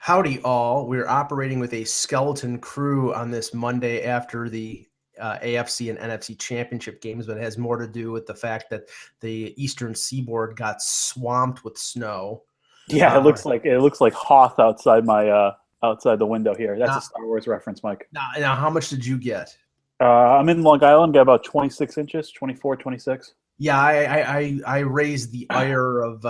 Howdy, all. We're operating with a skeleton crew on this Monday after the AFC and NFC championship games, but it has more to do with the fact that the Eastern Seaboard got swamped with snow. Yeah, Uh, it looks like Hoth outside my outside the window here. That's a now, Star Wars reference, Mike. now, how much did you get? I'm in Long Island, got about 26 inches, 24, 26. Yeah, I raised the ire of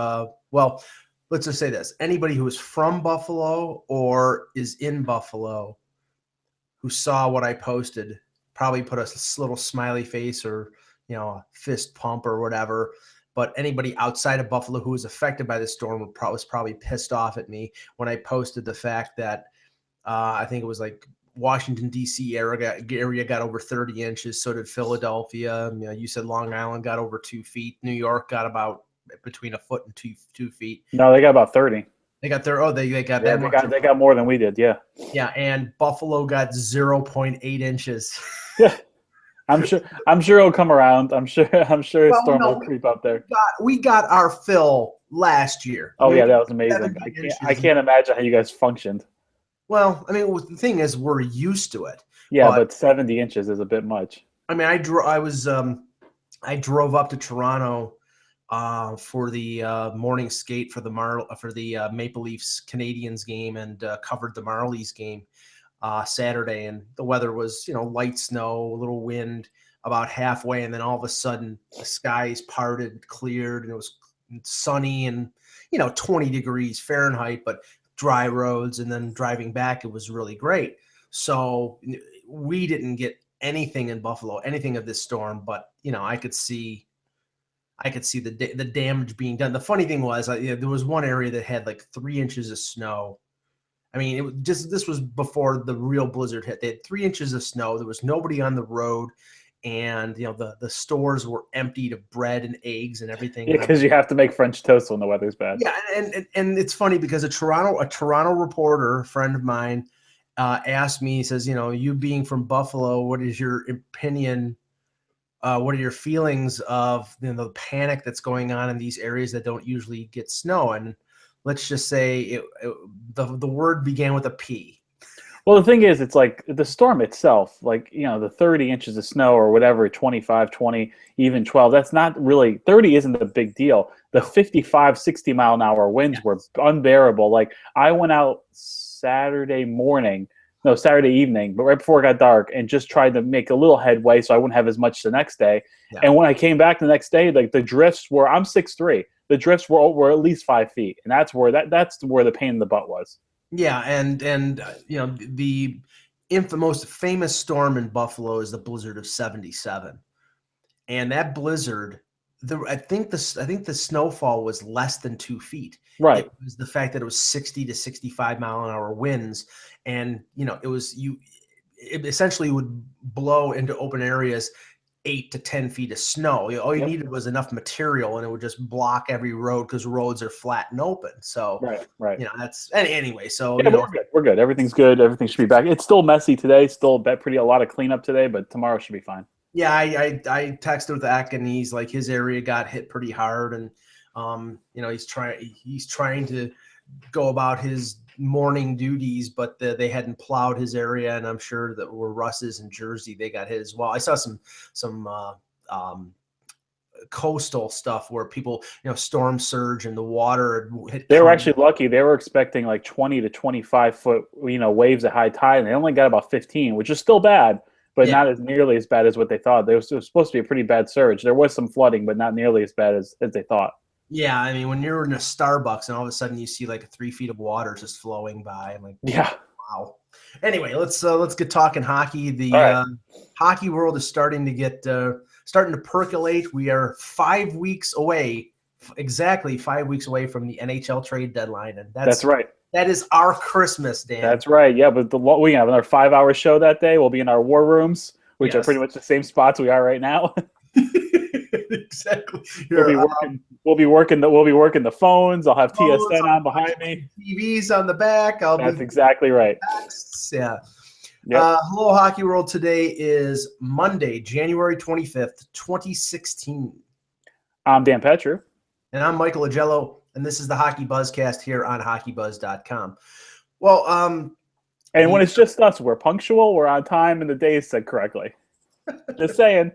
well, let's just say this: anybody who is from Buffalo or is in Buffalo who saw what I posted probably put a little smiley face or a fist pump or whatever. But anybody outside of Buffalo who was affected by the storm was probably pissed off at me when I posted the fact that I think it was like Washington D.C. area got over 30 inches. So did Philadelphia. You said Long Island got over 2 feet. New York got about between a foot and 2 feet. No, they got about 30. They got their they got Yeah, that much. they got more than we did. Yeah, Yeah, and Buffalo got 0.8 inches. yeah. I'm sure it'll come around. I'm sure a Well, storm will creep up there. We got our fill last year. Oh We yeah, got that was amazing. 70 I inches. can't imagine how you guys functioned. Well, I mean, the thing is, we're used to it. Yeah, but 70 inches is a bit much. I mean, I drove up to Toronto for the morning skate for the Maple Leafs Canadiens game and covered the Marlies game Saturday, and the weather was light snow, a little wind about halfway, and then all of a sudden the skies parted, cleared, and it was sunny and 20 degrees Fahrenheit, but dry roads. And then driving back, it was really great. So we didn't get anything in Buffalo, anything of this storm, but I could see the damage being done. The funny thing was, there was one area that had like 3 inches of snow. I mean, this was before the real blizzard hit. They had 3 inches of snow. There was nobody on the road, and the stores were emptied of bread and eggs and everything. Yeah, because you have to make French toast when the weather's bad. Yeah, and it's funny because a Toronto reporter, a friend of mine, asked me. He says, you being from Buffalo, what is your opinion? What are your feelings of the panic that's going on in these areas that don't usually get snow? And let's just say the word began with a P. Well, the thing is, it's like the storm itself, like, the 30 inches of snow or whatever, 25, 20, even 12, that's not really, 30 isn't a big deal. The 55, 60 mile an hour winds were unbearable. Like, I went out Saturday evening, but right before it got dark, and just tried to make a little headway so I wouldn't have as much the next day. Yeah. And when I came back the next day, like the drifts were, I'm 6'3", the drifts were at least 5 feet, and that's where the pain in the butt was. Yeah, and the most famous storm in Buffalo is the blizzard of '77, and that blizzard, I think the snowfall was less than 2 feet. Right. It was the fact that it was 60 to 65 mile an hour winds, and it essentially would blow into open areas 8 to 10 feet of snow. All you needed was enough material, and it would just block every road because roads are flat and open. So right. That's anyway. So yeah, we're good. Everything's good. Everything should be back. It's still messy today. Still a lot of cleanup today, but tomorrow should be fine. Yeah, I texted with Eck, and he's like, his area got hit pretty hard, and he's trying to go about his morning duties, but they hadn't plowed his area, and I'm sure that where Russ is in Jersey, they got hit as well. I saw some coastal stuff where people, storm surge and the water hit. They were actually lucky. They were expecting like 20 to 25 foot, waves at high tide, and they only got about 15, which is still bad, but not as nearly as bad as what they thought. It was supposed to be a pretty bad surge. There was some flooding, but not nearly as bad as they thought. Yeah, I mean, when you're in a Starbucks and all of a sudden you see like 3 feet of water just flowing by, I'm like, yeah, wow. Anyway, let's get talking hockey. The hockey world is starting to percolate. We are 5 weeks away, exactly 5 weeks away from the NHL trade deadline, and that's right. That is our Christmas, Dan. That's right. Yeah, but we have another 5-hour show that day. We'll be in our war rooms, which are pretty much the same spots we are right now. Exactly. We'll be working the phones. I'll have TSN on behind me. TVs on the back. That's exactly right. Yeah. Yep. Hello, Hockey World. Today is Monday, January 25th, 2016. I'm Dan Petcher. And I'm Michael Agello, and this is the HockeyBuzzcast here on HockeyBuzz.com. Well, And when it's just us, we're punctual, we're on time, and the day is said correctly. Just saying.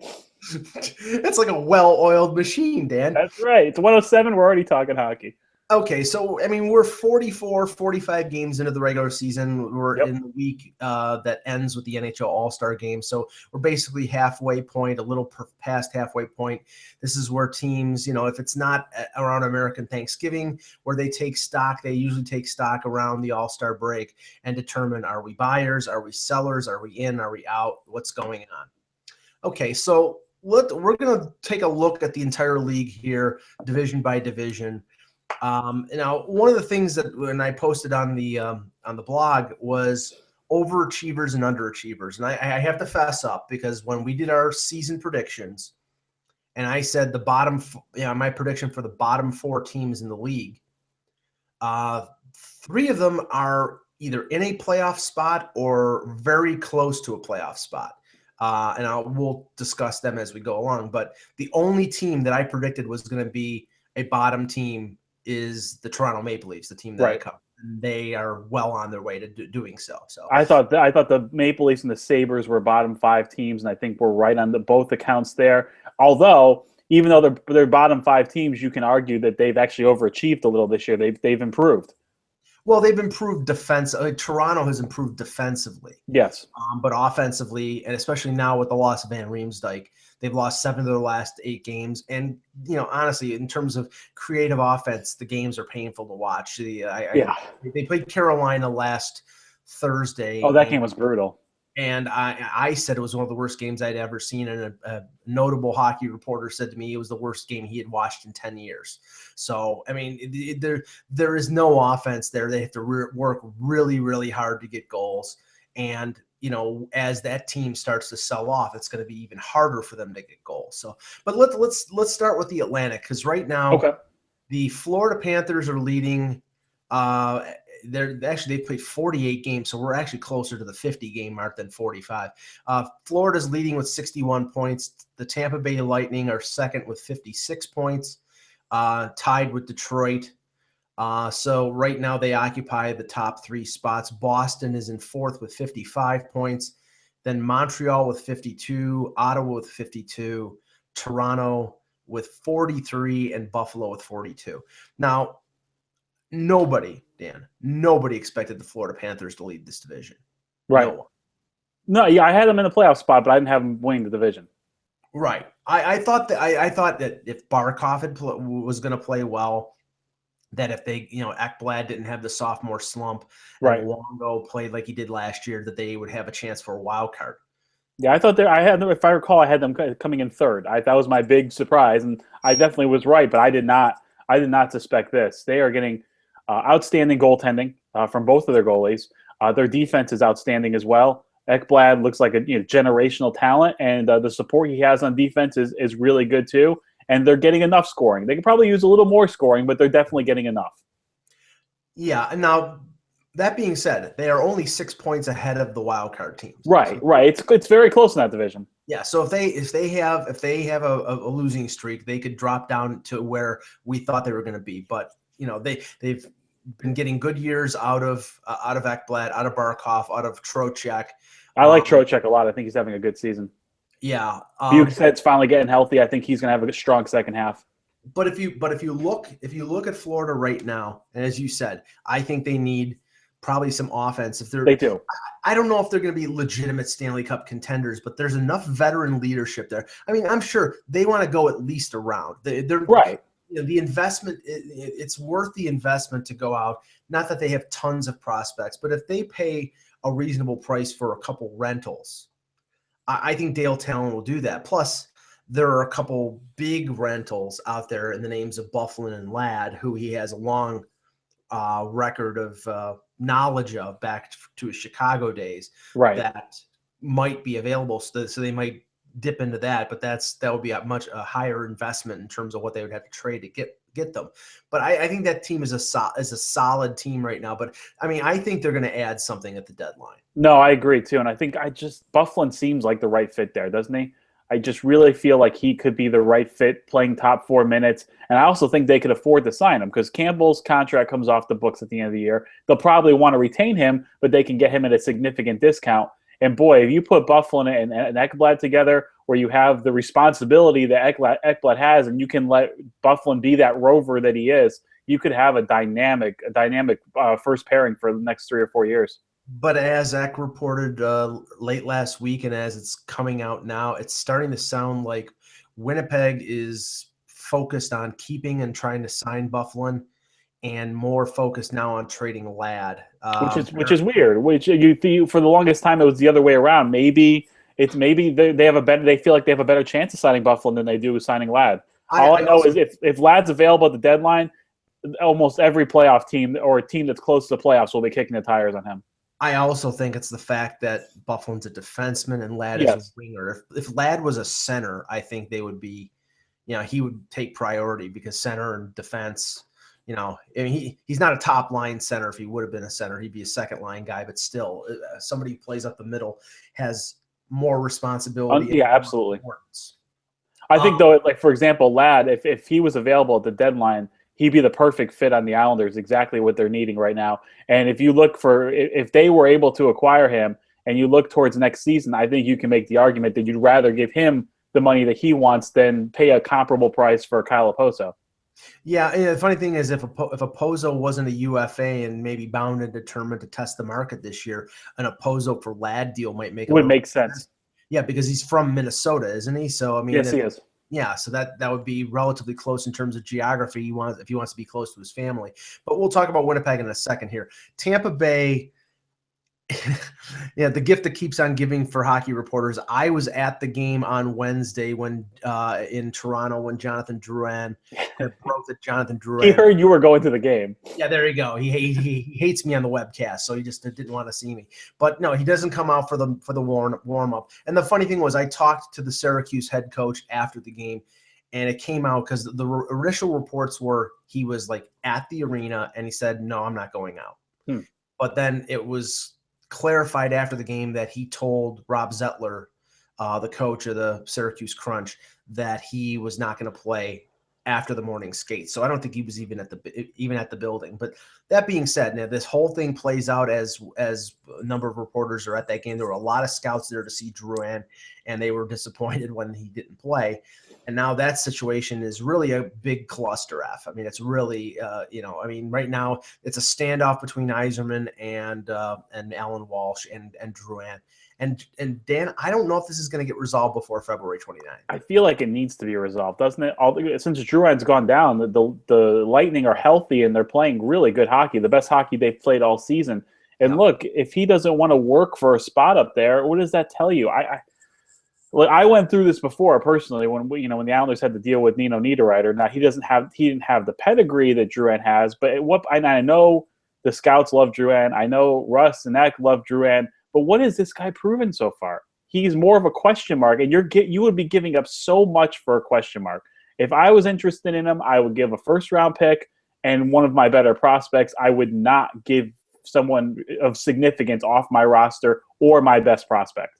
it's like a well-oiled machine, Dan. That's right. It's 107. We're already talking hockey. Okay, so I mean, we're 44, 45 games into the regular season. We're Yep. in the week that ends with the NHL All-Star game. So we're basically halfway point, a little past halfway point. This is where teams, if it's not around American Thanksgiving, where they take stock, they usually take stock around the All-Star break and determine, are we buyers? Are we sellers? Are we in? Are we out? What's going on? Okay, so we're going to take a look at the entire league here, division by division. Now, one of the things that when I posted on the blog was overachievers and underachievers, and I have to fess up because when we did our season predictions, and I said my prediction for the bottom 4 teams in the league, 3 of them are either in a playoff spot or very close to a playoff spot. And we'll discuss them as we go along. But the only team that I predicted was going to be a bottom team is the Toronto Maple Leafs, the team that I cover. They are well on their way to doing so. So I thought the Maple Leafs and the Sabres were bottom 5 teams, and I think we're right on both accounts there. Although, even though they're bottom 5 teams, you can argue that they've actually overachieved a little this year. They've improved. Well, they've improved defense. Toronto has improved defensively. Yes. But offensively, and especially now with the loss of Van Riemsdyk, they've lost 7 of their last 8 games. And, honestly, in terms of creative offense, the games are painful to watch. They played Carolina last Thursday. Oh, that game was brutal. And I said it was one of the worst games I'd ever seen. And a notable hockey reporter said to me it was the worst game he had watched in 10 years. So, I mean, there is no offense there. They have to work really, really hard to get goals. And, as that team starts to sell off, it's going to be even harder for them to get goals. So, but let's start with the Atlantic, because right now the Florida Panthers are leading. They played 48 games, so we're actually closer to the 50 game mark than 45. Florida's leading with 61 points. The Tampa Bay Lightning are second with 56 points, tied with Detroit. So right now they occupy the top 3 spots. Boston is in 4th with 55 points. Then Montreal with 52, Ottawa with 52, Toronto with 43, and Buffalo with 42. Now, nobody expected the Florida Panthers to lead this division. Right. No, yeah, I had them in the playoff spot, but I didn't have them winning the division. Right. I thought that if Barkov was going to play well, that if they, Ekblad didn't have the sophomore slump, and Luongo played like he did last year, that they would have a chance for a wild card. Yeah, I thought if I recall, I had them coming in 3rd. That was my big surprise, and I definitely was right, but I did not suspect this. They are getting outstanding goaltending from both of their goalies. Their defense is outstanding as well. Ekblad looks like a generational talent, and the support he has on defense is really good too. And they're getting enough scoring. They could probably use a little more scoring, but they're definitely getting enough. Yeah, and now that being said, they are only 6 points ahead of the wild card teams. Right. It's very close in that division. Yeah, so if they have a losing streak, they could drop down to where we thought they were going to be. But they've been getting good years out of Ekblad, out of Barkov, out of Trocheck. I like Trocheck a lot. I think he's having a good season. Yeah, Bukestad's finally getting healthy. I think he's going to have a strong second half. But if you look at Florida right now, and as you said, I think they need probably some offense. They do. I don't know if they're going to be legitimate Stanley Cup contenders, but there's enough veteran leadership there. I mean, I'm sure they want to go at least a round. They're right. The investment, it's worth the investment to go out. Not that they have tons of prospects, but if they pay a reasonable price for a couple rentals, I think Dale Talon will do that. Plus, there are a couple big rentals out there in the names of Bufflin and Ladd, who he has a long record of knowledge of back to his Chicago days. Right. That might be available. So they might dip into that, but that would be a much higher investment in terms of what they would have to trade to get them. But I think that team is a solid team right now. But I mean, I think they're going to add something at the deadline. No, I agree too, and I think Bufflin seems like the right fit there, doesn't he? I just really feel like he could be the right fit playing top 4 minutes. And I also think they could afford to sign him because Campbell's contract comes off the books at the end of the year. They'll probably want to retain him, but they can get him at a significant discount. And boy, if you put Buffalo and Ekblad together, where you have the responsibility that Ekblad has, and you can let Buffalo be that rover that he is, you could have a dynamic first pairing for the next 3 or 4 years. But as Eck reported late last week, and as it's coming out now, it's starting to sound like Winnipeg is focused on keeping and trying to sign Bufflin, and more focused now on trading Ladd, which is weird. Which you for the longest time it was the other way around. Maybe they have a better. They feel like they have a better chance of signing Bufflin than they do with signing Ladd. All I know is if Ladd's available at the deadline, almost every playoff team or a team that's close to the playoffs will be kicking the tires on him. I also think it's the fact that Bufflin's a defenseman and Ladd is a winger. If Ladd was a center, I think they would be, he would take priority because center and defense, I mean, he's not a top line center. If he would have been a center, he'd be a second line guy, but still somebody who plays up the middle has more responsibility. Yeah, absolutely. I think though, like for example, Ladd, if he was available at the deadline, he'd be the perfect fit on the Islanders, exactly what they're needing right now. And if you look if they were able to acquire him and you look towards next season, I think you can make the argument that you'd rather give him the money that he wants than pay a comparable price for Kyle Okposo. Yeah, and the funny thing is if Okposo wasn't a UFA and maybe bound and determined to test the market this year, an Okposo for Ladd deal might make sense. Yeah, because he's from Minnesota, isn't he? So I mean, yes, he is. Yeah, so that would be relatively close in terms of geography. If he wants to be close to his family. But we'll talk about Winnipeg in a second here. Tampa Bay, yeah, the gift that keeps on giving for hockey reporters. I was at the game on Wednesday when in Toronto when Jonathan Drouin broke the Jonathan Drouin. He heard you were going to the game. Yeah, there you go. He hates me on the webcast, so he just didn't want to see me. But no, he doesn't come out for the warm up. And the funny thing was, I talked to the Syracuse head coach after the game, and it came out because the initial reports were he was like at the arena, and he said, "No, I'm not going out." But then it was clarified after the game that he told Rob Zettler, the coach of the Syracuse Crunch, that he was not going to play after the morning skate. So I don't think he was even at the building. But that being said, now this whole thing plays out as a number of reporters are at that game. There were a lot of scouts there to see Drouin, and they were disappointed when he didn't play. And now that situation is really a big cluster F. I mean, it's really, right now it's a standoff between Yzerman and Alan Walsh and Drouin. And Dan, I don't know if this is going to get resolved before February 29th. I feel like it needs to be resolved, doesn't it? Since Drouin's gone down, the Lightning are healthy and they're playing really good hockey, the best hockey they've played all season. And look, if he doesn't want to work for a spot up there, what does that tell you? I went through this before personally when the Islanders had to deal with Nino Niederreiter. Now he didn't have the pedigree that Drouin has, but I know the scouts love Drouin. I know Russ and Eck love Drouin. But what has this guy proven so far? He's more of a question mark, and you would be giving up so much for a question mark. If I was interested in him, I would give a first-round pick and one of my better prospects. I would not give someone of significance off my roster or my best prospect.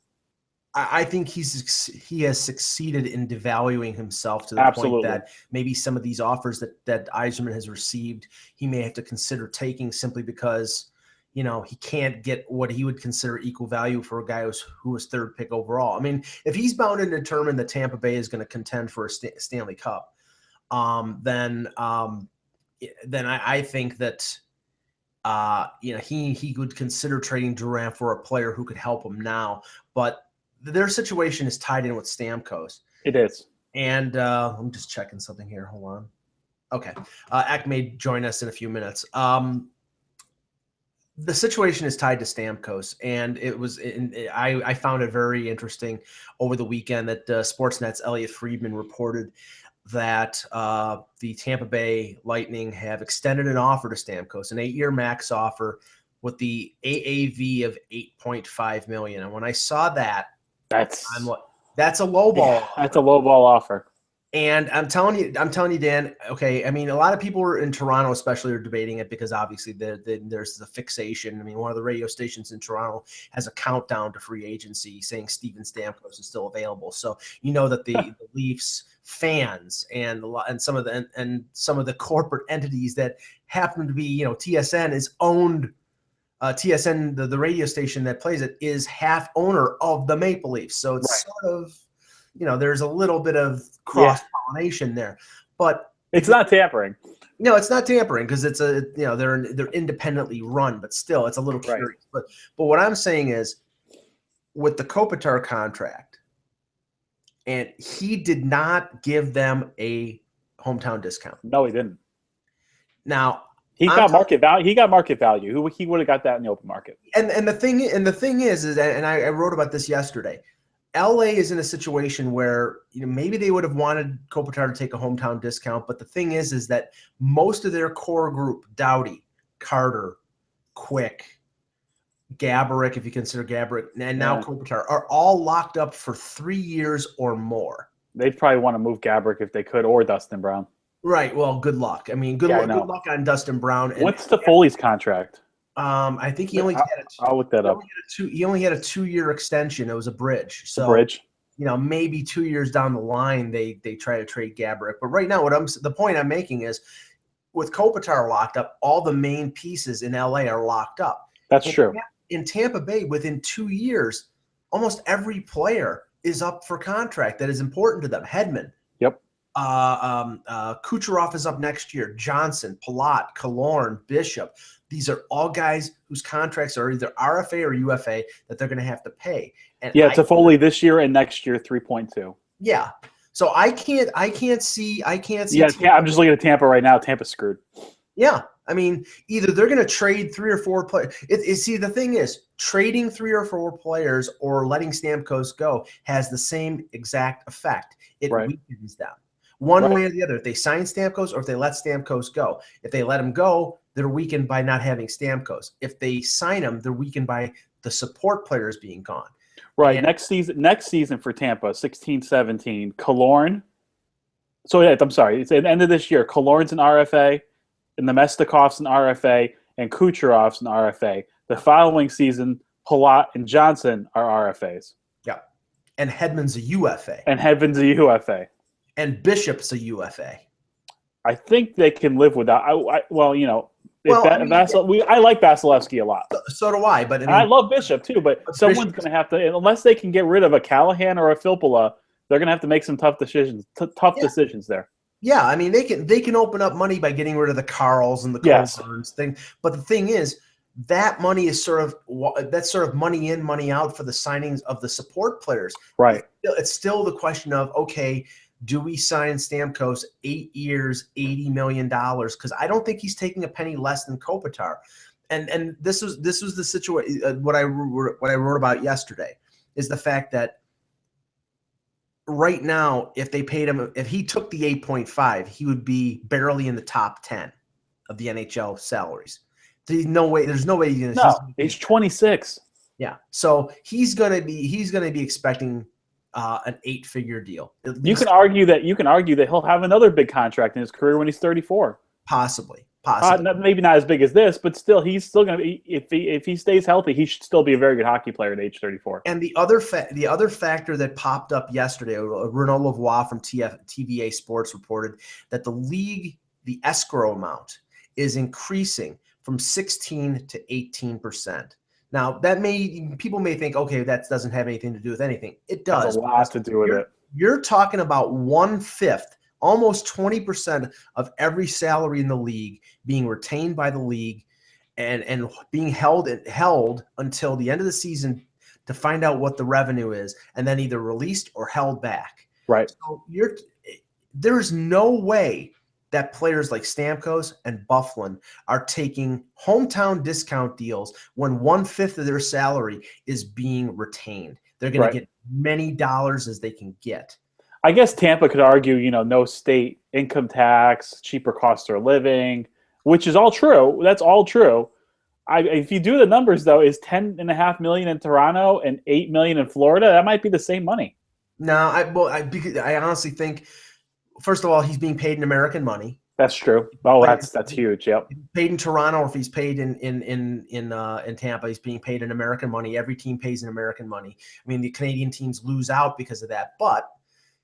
I think he has succeeded in devaluing himself to the point that maybe some of these offers that Yzerman has received, he may have to consider taking simply because he can't get what he would consider equal value for a guy who was third pick overall. I mean, if he's bound and determined that Tampa Bay is going to contend for a Stanley Cup, then I think that he would consider trading Drouin for a player who could help him now. But their situation is tied in with Stamkos. It is. And I'm just checking something here. Hold on. Okay. Eck may join us in a few minutes. The situation is tied to Stamkos, and I found it very interesting over the weekend that Sportsnet's Elliot Friedman reported that the Tampa Bay Lightning have extended an offer to Stamkos, an 8-year max offer with the AAV of $8.5 million. And when I saw that, that's a low ball. Yeah, that's a low ball offer. And I'm telling you, Dan. Okay, I mean, a lot of people in Toronto, especially, are debating it because obviously there's the fixation. I mean, one of the radio stations in Toronto has a countdown to free agency, saying Steven Stamkos is still available. So you know that the Leafs fans and some of the corporate entities that happen to be, TSN is owned. TSN, the radio station that plays it, is half owner of the Maple Leafs. So it's sort of, there's a little bit of cross-pollination there. But it's not tampering. No, it's not tampering because it's they're independently run, but still it's a little curious. But what I'm saying is, with the Kopitar contract, and he did not give them a hometown discount. No, he didn't. Now, he got market value. He got market value. He would have got that in the open market. And the thing is, and I wrote about this yesterday. LA is in a situation where maybe they would have wanted Kopitar to take a hometown discount, but the thing is that most of their core group, Doughty, Carter, Quick, Gaborik, if you consider Gaborik, and now Kopitar, are all locked up for 3 years or more. They'd probably want to move Gaborik if they could, or Dustin Brown. Right. Well, good luck. I mean, good luck on Dustin Brown. What's the Foley's contract? I think he only I'll look that up. He only had a 2-year extension. It was a bridge. So maybe 2 years down the line they try to trade Gaborik. But right now, the point I'm making is, with Kopitar locked up, all the main pieces in LA are locked up. That's true. In Tampa Bay, within 2 years, almost every player is up for contract that is important to them. Hedman. Yep. Kucherov is up next year. Johnson, Palat, Killorn, Bishop. These are all guys whose contracts are either RFA or UFA that they're going to have to pay. And Toffoli this year and next year 3.2. Yeah. So I can't see. Yeah, I'm just looking at Tampa right now. Tampa's screwed. Yeah. I mean, either they're going to trade 3 or 4 players. See, the thing is, trading 3 or 4 players or letting Stamkos go has the same exact effect. It weakens them. One way or the other. If they sign Stamkos or if they let Stamkos go. If they let him go, they're weakened by not having Stamkos. If they sign him, they're weakened by the support players being gone. Right. And next season for Tampa, 16-17, Killorn. So I'm sorry. It's at the end of this year. Killorn's an RFA, and Nemestikov's an RFA, and Kucherov's an RFA. The following season, Palat and Johnson are RFAs. Yeah. And Hedman's a UFA. And Bishop's a UFA. I think they can live without. I like Vasilevsky a lot. So do I. But I love Bishop too. But someone's going to have to, unless they can get rid of a Callahan or a Filppula, they're going to have to make some tough decisions. Decisions there. Yeah, I mean they can open up money by getting rid of the Carls and the Coburns thing. But the thing is, that money is sort of money in, money out for the signings of the support players. Right. It's still the question of, okay, do we sign Stamkos 8 years, $80 million? Because I don't think he's taking a penny less than Kopitar. And this was the situation. What I wrote about yesterday is the fact that right now, if they paid him, if he took the 8.5, he would be barely in the top 10 of the NHL salaries. There's no way he's going to. No, he's 26. Yeah, so he's going to be expecting an 8-figure deal. You can argue that he'll have another big contract in his career when he's 34. Possibly. Maybe not as big as this, but still, he's still going to be. If he stays healthy, he should still be a very good hockey player at age 34. And the other factor that popped up yesterday, Renaud Lavoie from TVA Sports reported that the league, the escrow amount is increasing from 16 to 18%. Now, people may think, okay, that doesn't have anything to do with anything. It does. It has a lot to do with it. You're talking about 1/5, almost 20% of every salary in the league being retained by the league and being held until the end of the season to find out what the revenue is, and then either released or held back. Right. So there's no way that players like Stamkos and Byfuglien are taking hometown discount deals when 1/5 of their salary is being retained. They're going to get many dollars as they can get. I guess Tampa could argue, no state income tax, cheaper cost of living, which is all true. That's all true. If you do the numbers, though, is $10.5 million in Toronto and $8 million in Florida, that might be the same money. No, I honestly think first of all, he's being paid in American money. That's true. Oh, that's huge. Yep. Paid in Toronto, or if he's paid in Tampa, he's being paid in American money. Every team pays in American money. I mean, the Canadian teams lose out because of that, but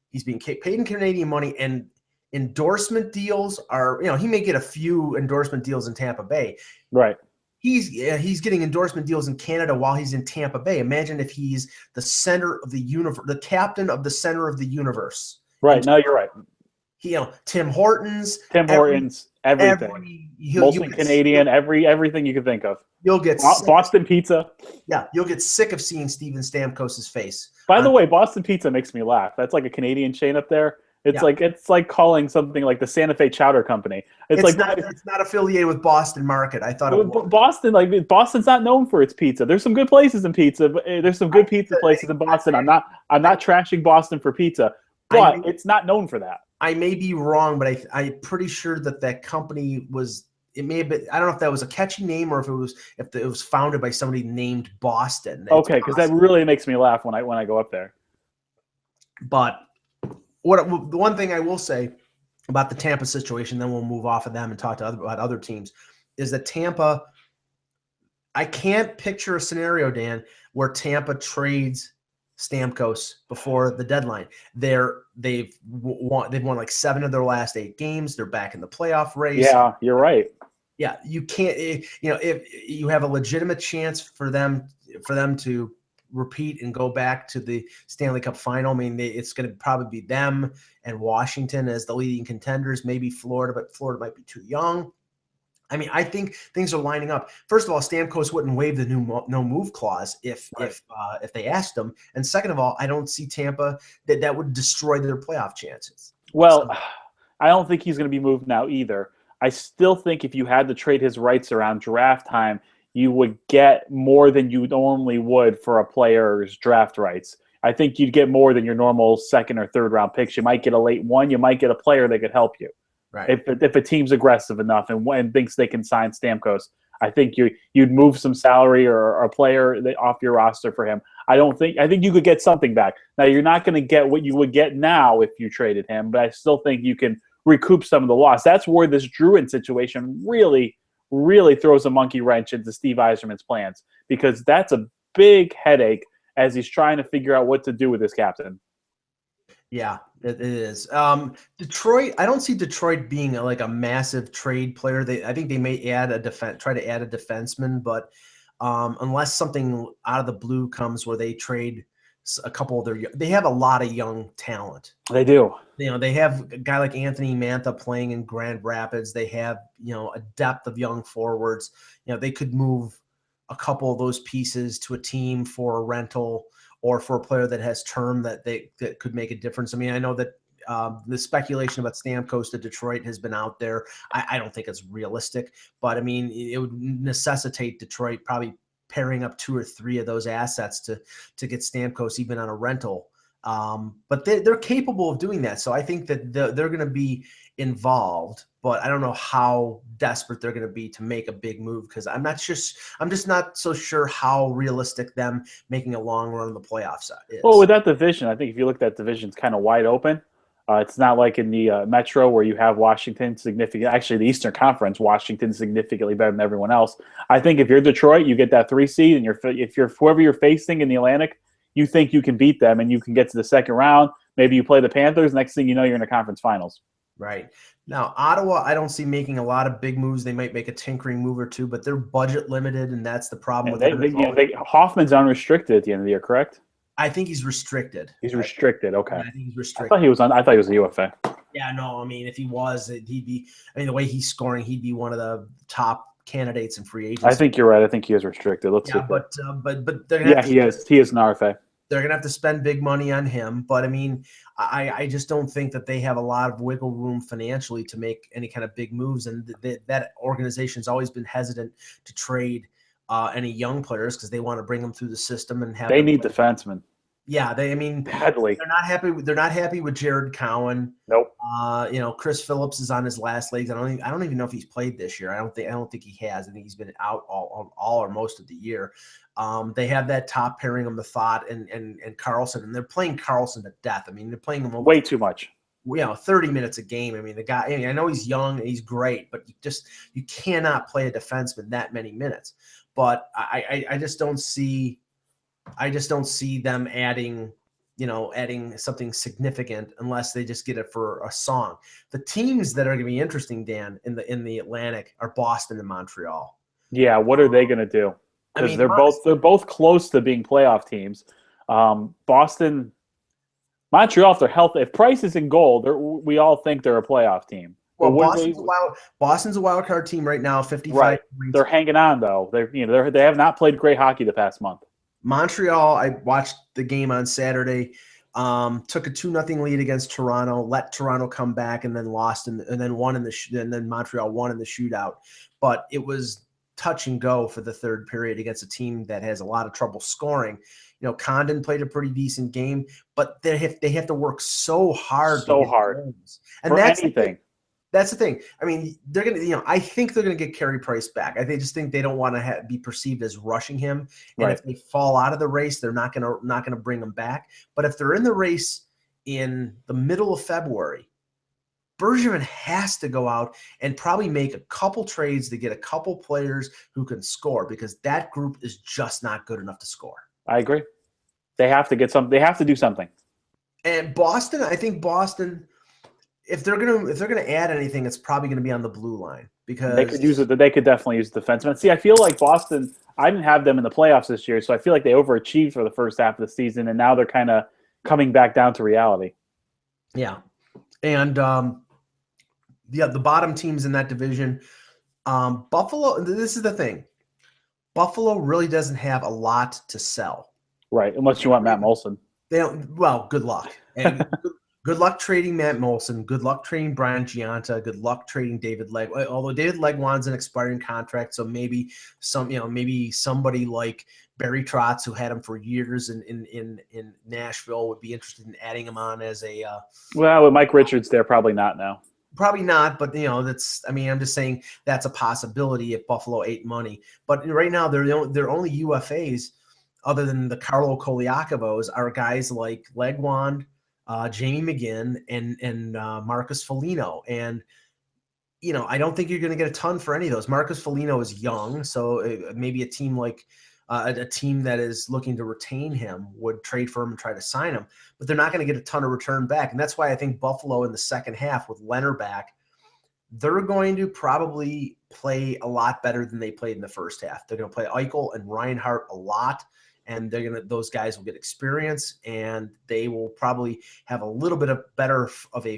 he's being paid in Canadian money, and endorsement deals are, he may get a few endorsement deals in Tampa Bay. Right. He's getting endorsement deals in Canada while he's in Tampa Bay. Imagine if he's the center of the universe, the captain of the center of the universe. Right. No, you're right. Tim Hortons, everything. Mostly Canadian, everything you can think of. You'll get Boston pizza. Yeah, you'll get sick of seeing Steven Stamkos' face. By the way, Boston Pizza makes me laugh. That's like a Canadian chain up there. It's like calling something like the Santa Fe Chowder Company. It's not affiliated with Boston Market. I thought it was. Boston's not known for its pizza. There's some good places in pizza. But there's some good pizza places in Boston. I'm not trashing Boston for pizza, but it's not known for that. I may be wrong, but I'm pretty sure that company was. It may have been. I don't know if that was a catchy name or if it was founded by somebody named Boston. Okay, because that really makes me laugh when I go up there. But the one thing I will say about the Tampa situation, then we'll move off of them and talk about other teams, is that Tampa. I can't picture a scenario, Dan, where Tampa trades Stamkos before the deadline. They've won like 7 of their last 8 games. They're back in the playoff race. Yeah, you're right. Yeah, you can't. If you have a legitimate chance for them to repeat and go back to the Stanley Cup final, I mean, it's going to probably be them and Washington as the leading contenders. Maybe Florida, but Florida might be too young. I mean, I think things are lining up. First of all, Stamkos wouldn't waive the no move clause if they asked him. And second of all, I don't see Tampa that would destroy their playoff chances. Well, I don't think he's going to be moved now either. I still think if you had to trade his rights around draft time, you would get more than you normally would for a player's draft rights. I think you'd get more than your normal 2nd or 3rd round picks. You might get a late one. You might get a player that could help you. Right. If a team's aggressive enough and thinks they can sign Stamkos, I think you'd move some salary or a player off your roster for him. I think you could get something back. Now, you're not going to get what you would get now if you traded him, but I still think you can recoup some of the loss. That's where this Druin situation really, really throws a monkey wrench into Steve Yzerman's plans, because that's a big headache as he's trying to figure out what to do with his captain. Yeah, it is. Detroit, I don't see Detroit being like a massive trade player. I think they may try to add a defenseman, but unless something out of the blue comes where they trade a couple of they have a lot of young talent. They do. They have a guy like Anthony Mantha playing in Grand Rapids. They have, a depth of young forwards. They could move a couple of those pieces to a team for a rental or for a player that has term that could make a difference. I mean, I know that the speculation about Stamkos to Detroit has been out there. I don't think it's realistic, but I mean, it would necessitate Detroit probably pairing up 2 or 3 of those assets to get Stamkos even on a rental. But they're capable of doing that. So I think that they're going to be involved, but I don't know how desperate they're going to be to make a big move, because I'm just not so sure how realistic them making a long run in the playoffs is. Well, with that division, I think if you look at that division, it's kind of wide open. It's not like in the Metro where you have Washington actually the Eastern Conference, Washington significantly better than everyone else. I think if you're Detroit, you get that 3 seed, and if you're whoever you're facing in the Atlantic, you think you can beat them and you can get to the second round. Maybe you play the Panthers. Next thing you know, you're in the conference finals. Right. Now, Ottawa, I don't see making a lot of big moves. They might make a tinkering move or two, but they're budget limited, and that's the problem with it. Hoffman's unrestricted at the end of the year, correct? I think he's restricted. He's restricted. Okay. I think he's restricted. I thought he was a UFA. Yeah, no. I mean, if he was, he'd be. I mean, the way he's scoring, he'd be one of the top candidates in free agency. I think you're right. I think he is restricted. Let's see. But they're gonna he is. He is an RFA. They're going to have to spend big money on him. But, I mean, I just don't think that they have a lot of wiggle room financially to make any kind of big moves. And that organization's always been hesitant to trade any young players because they want to bring them through the system and have. They need defensemen. Yeah, badly. They're not happy with Jared Cowan. Nope. Chris Phillips is on his last legs. I don't even know if he's played this year. I don't think he has. I think he's been out all or most of the year. They have that top pairing of Mathot and Carlson, and they're playing Carlson to death. I mean, they're playing him way too much. 30 minutes a game. I mean, the guy, I know he's young and he's great, but you cannot play a defenseman that many minutes. But I just don't see them adding something significant unless they just get it for a song. The teams that are going to be interesting, Dan, in the Atlantic are Boston and Montreal. Yeah, what are they going to do? Because they're both close to being playoff teams. Boston, Montreal, if they're healthy, if Price is in goal, we all think they're a playoff team. Well, Boston's a wild card team right now, 55. Right. They're hanging on though. They have not played great hockey the past month. Montreal, I watched the game on Saturday. Took a 2-0 lead against Toronto, let Toronto come back, and then lost, and then Montreal won in the shootout. But it was touch and go for the third period against a team that has a lot of trouble scoring. Condon played a pretty decent game, but they have to work so hard. And that's the thing. I mean, they're gonna. I think they're gonna get Carey Price back. I just think they don't want to be perceived as rushing him. And if they fall out of the race, they're not gonna bring him back. But if they're in the race in the middle of February, Bergevin has to go out and probably make a couple trades to get a couple players who can score, because that group is just not good enough to score. I agree. They have to get some. They have to do something. And Boston, I think Boston, if they're gonna add anything, it's probably gonna be on the blue line, because they could use it. They could definitely use the defenseman. See, I feel like Boston. I didn't have them in the playoffs this year, so I feel like they overachieved for the first half of the season, and now they're kind of coming back down to reality. Yeah, and the bottom teams in that division, Buffalo. This is the thing. Buffalo really doesn't have a lot to sell. Right, unless you want Matt Molson. They don't. Well, good luck. And good luck trading Matt Molson. Good luck trading Brian Giunta. Good luck trading David Leg. Although David Legwand's an expiring contract, so maybe somebody like Barry Trotz, who had him for years in Nashville, would be interested in adding him on as a. Well, with Mike Richards there, probably not now. Probably not, but that's. I mean, I'm just saying that's a possibility if Buffalo ate money. But right now, they're only UFAs, other than the Carlo Koliakovos, are guys like Legwand, Jamie McGinn, and Marcus Foligno. And I don't think you're going to get a ton for any of those. Marcus Foligno is young, so maybe a team like a team that is looking to retain him would trade for him and try to sign him. But they're not going to get a ton of return back. And that's why I think Buffalo in the second half with Leonard back, they're going to probably play a lot better than they played in the first half. They're going to play Eichel and Reinhart a lot, and those guys will get experience, and they will probably have a little bit of better of a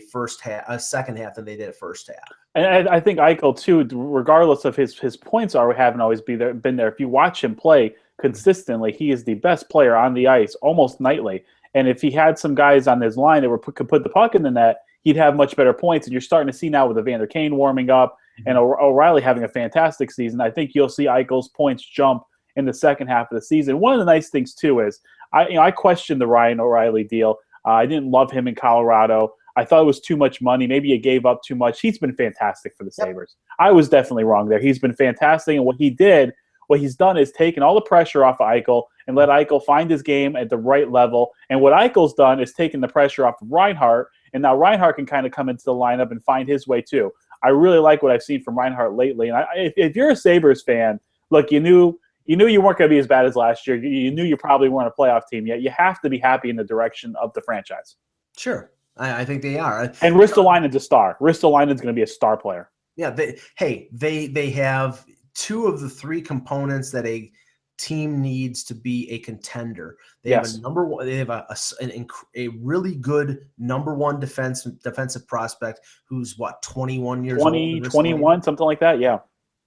second half than they did at first half. And I think Eichel too, regardless of his points haven't always been there. If you watch him play consistently, he is the best player on the ice almost nightly. And if he had some guys on his line that could put the puck in the net, he'd have much better points. And you're starting to see now with Evander Kane warming up and O'Reilly having a fantastic season, I think you'll see Eichel's points jump in the second half of the season. One of the nice things too is I questioned the Ryan O'Reilly deal. I didn't love him in Colorado. I thought it was too much money. Maybe he gave up too much. He's been fantastic for the Sabres. I was definitely wrong there. He's been fantastic, and what he's done is taken all the pressure off of Eichel and let Eichel find his game at the right level. And what Eichel's done is taken the pressure off of Reinhart, and now Reinhart can kind of come into the lineup and find his way too. I really like what I've seen from Reinhart lately. And if you're a Sabres fan, look, you knew you weren't going to be as bad as last year. You knew you probably weren't a playoff team yet. You have to be happy in the direction of the franchise. Sure. I think they are. And Ristolainen's a star. Ristolainen's going to be a star player. Yeah. They have two of the three components that a team needs to be a contender. They have a number one. They have a really good number one defensive prospect who's 21 years old. 21, something like that. Yeah.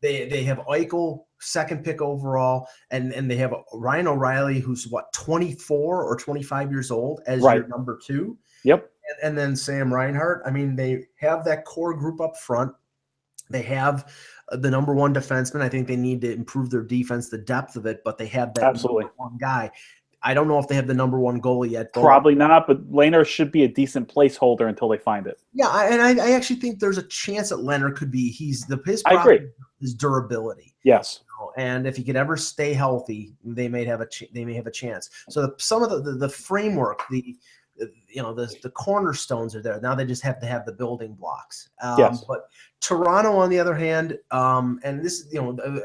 They have Eichel, second pick overall, and they have Ryan O'Reilly, who's 24 or 25 years old as your number two. Yep. And then Sam Reinhart. I mean, they have that core group up front. They have the number one defenseman. I think they need to improve their defense, the depth of it, but they have that absolutely one guy. I don't know if they have the number one goalie yet. Probably not, but Leonard should be a decent placeholder until they find it. Yeah, I actually think there's a chance that Leonard could be. His I agree. Is durability. Yes. And if he could ever stay healthy, they may have a chance. So some of the framework, the cornerstones are there. Now they just have to have the building blocks. Yes. But Toronto, on the other hand, and this,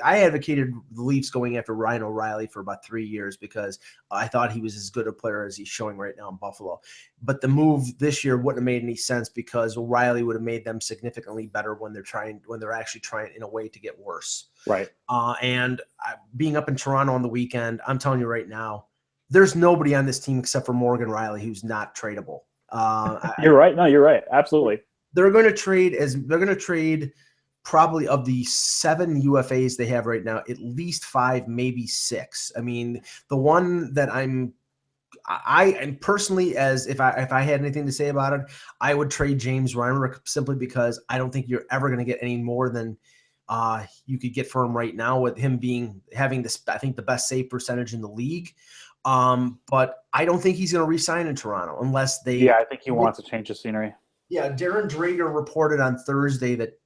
I advocated the Leafs going after Ryan O'Reilly for about 3 years because I thought he was as good a player as he's showing right now in Buffalo. But the move this year wouldn't have made any sense because O'Reilly would have made them significantly better when they're actually trying in a way to get worse. Right. And being up in Toronto on the weekend, I'm telling you right now, there's nobody on this team except for Morgan Riley who's not tradable. You're right. No, you're right. Absolutely. They're going to trade probably of the 7 UFAs they have right now, at least 5, maybe 6. I mean, the one that I am personally, as if I had anything to say about it, I would trade James Reimer simply because I don't think you're ever going to get any more than you could get for him right now, with him having this, I think, the best save percentage in the league. But I don't think he's going to re-sign in Toronto unless they. Yeah, I think he wants to change the scenery. Yeah, Darren Drager reported on Thursday that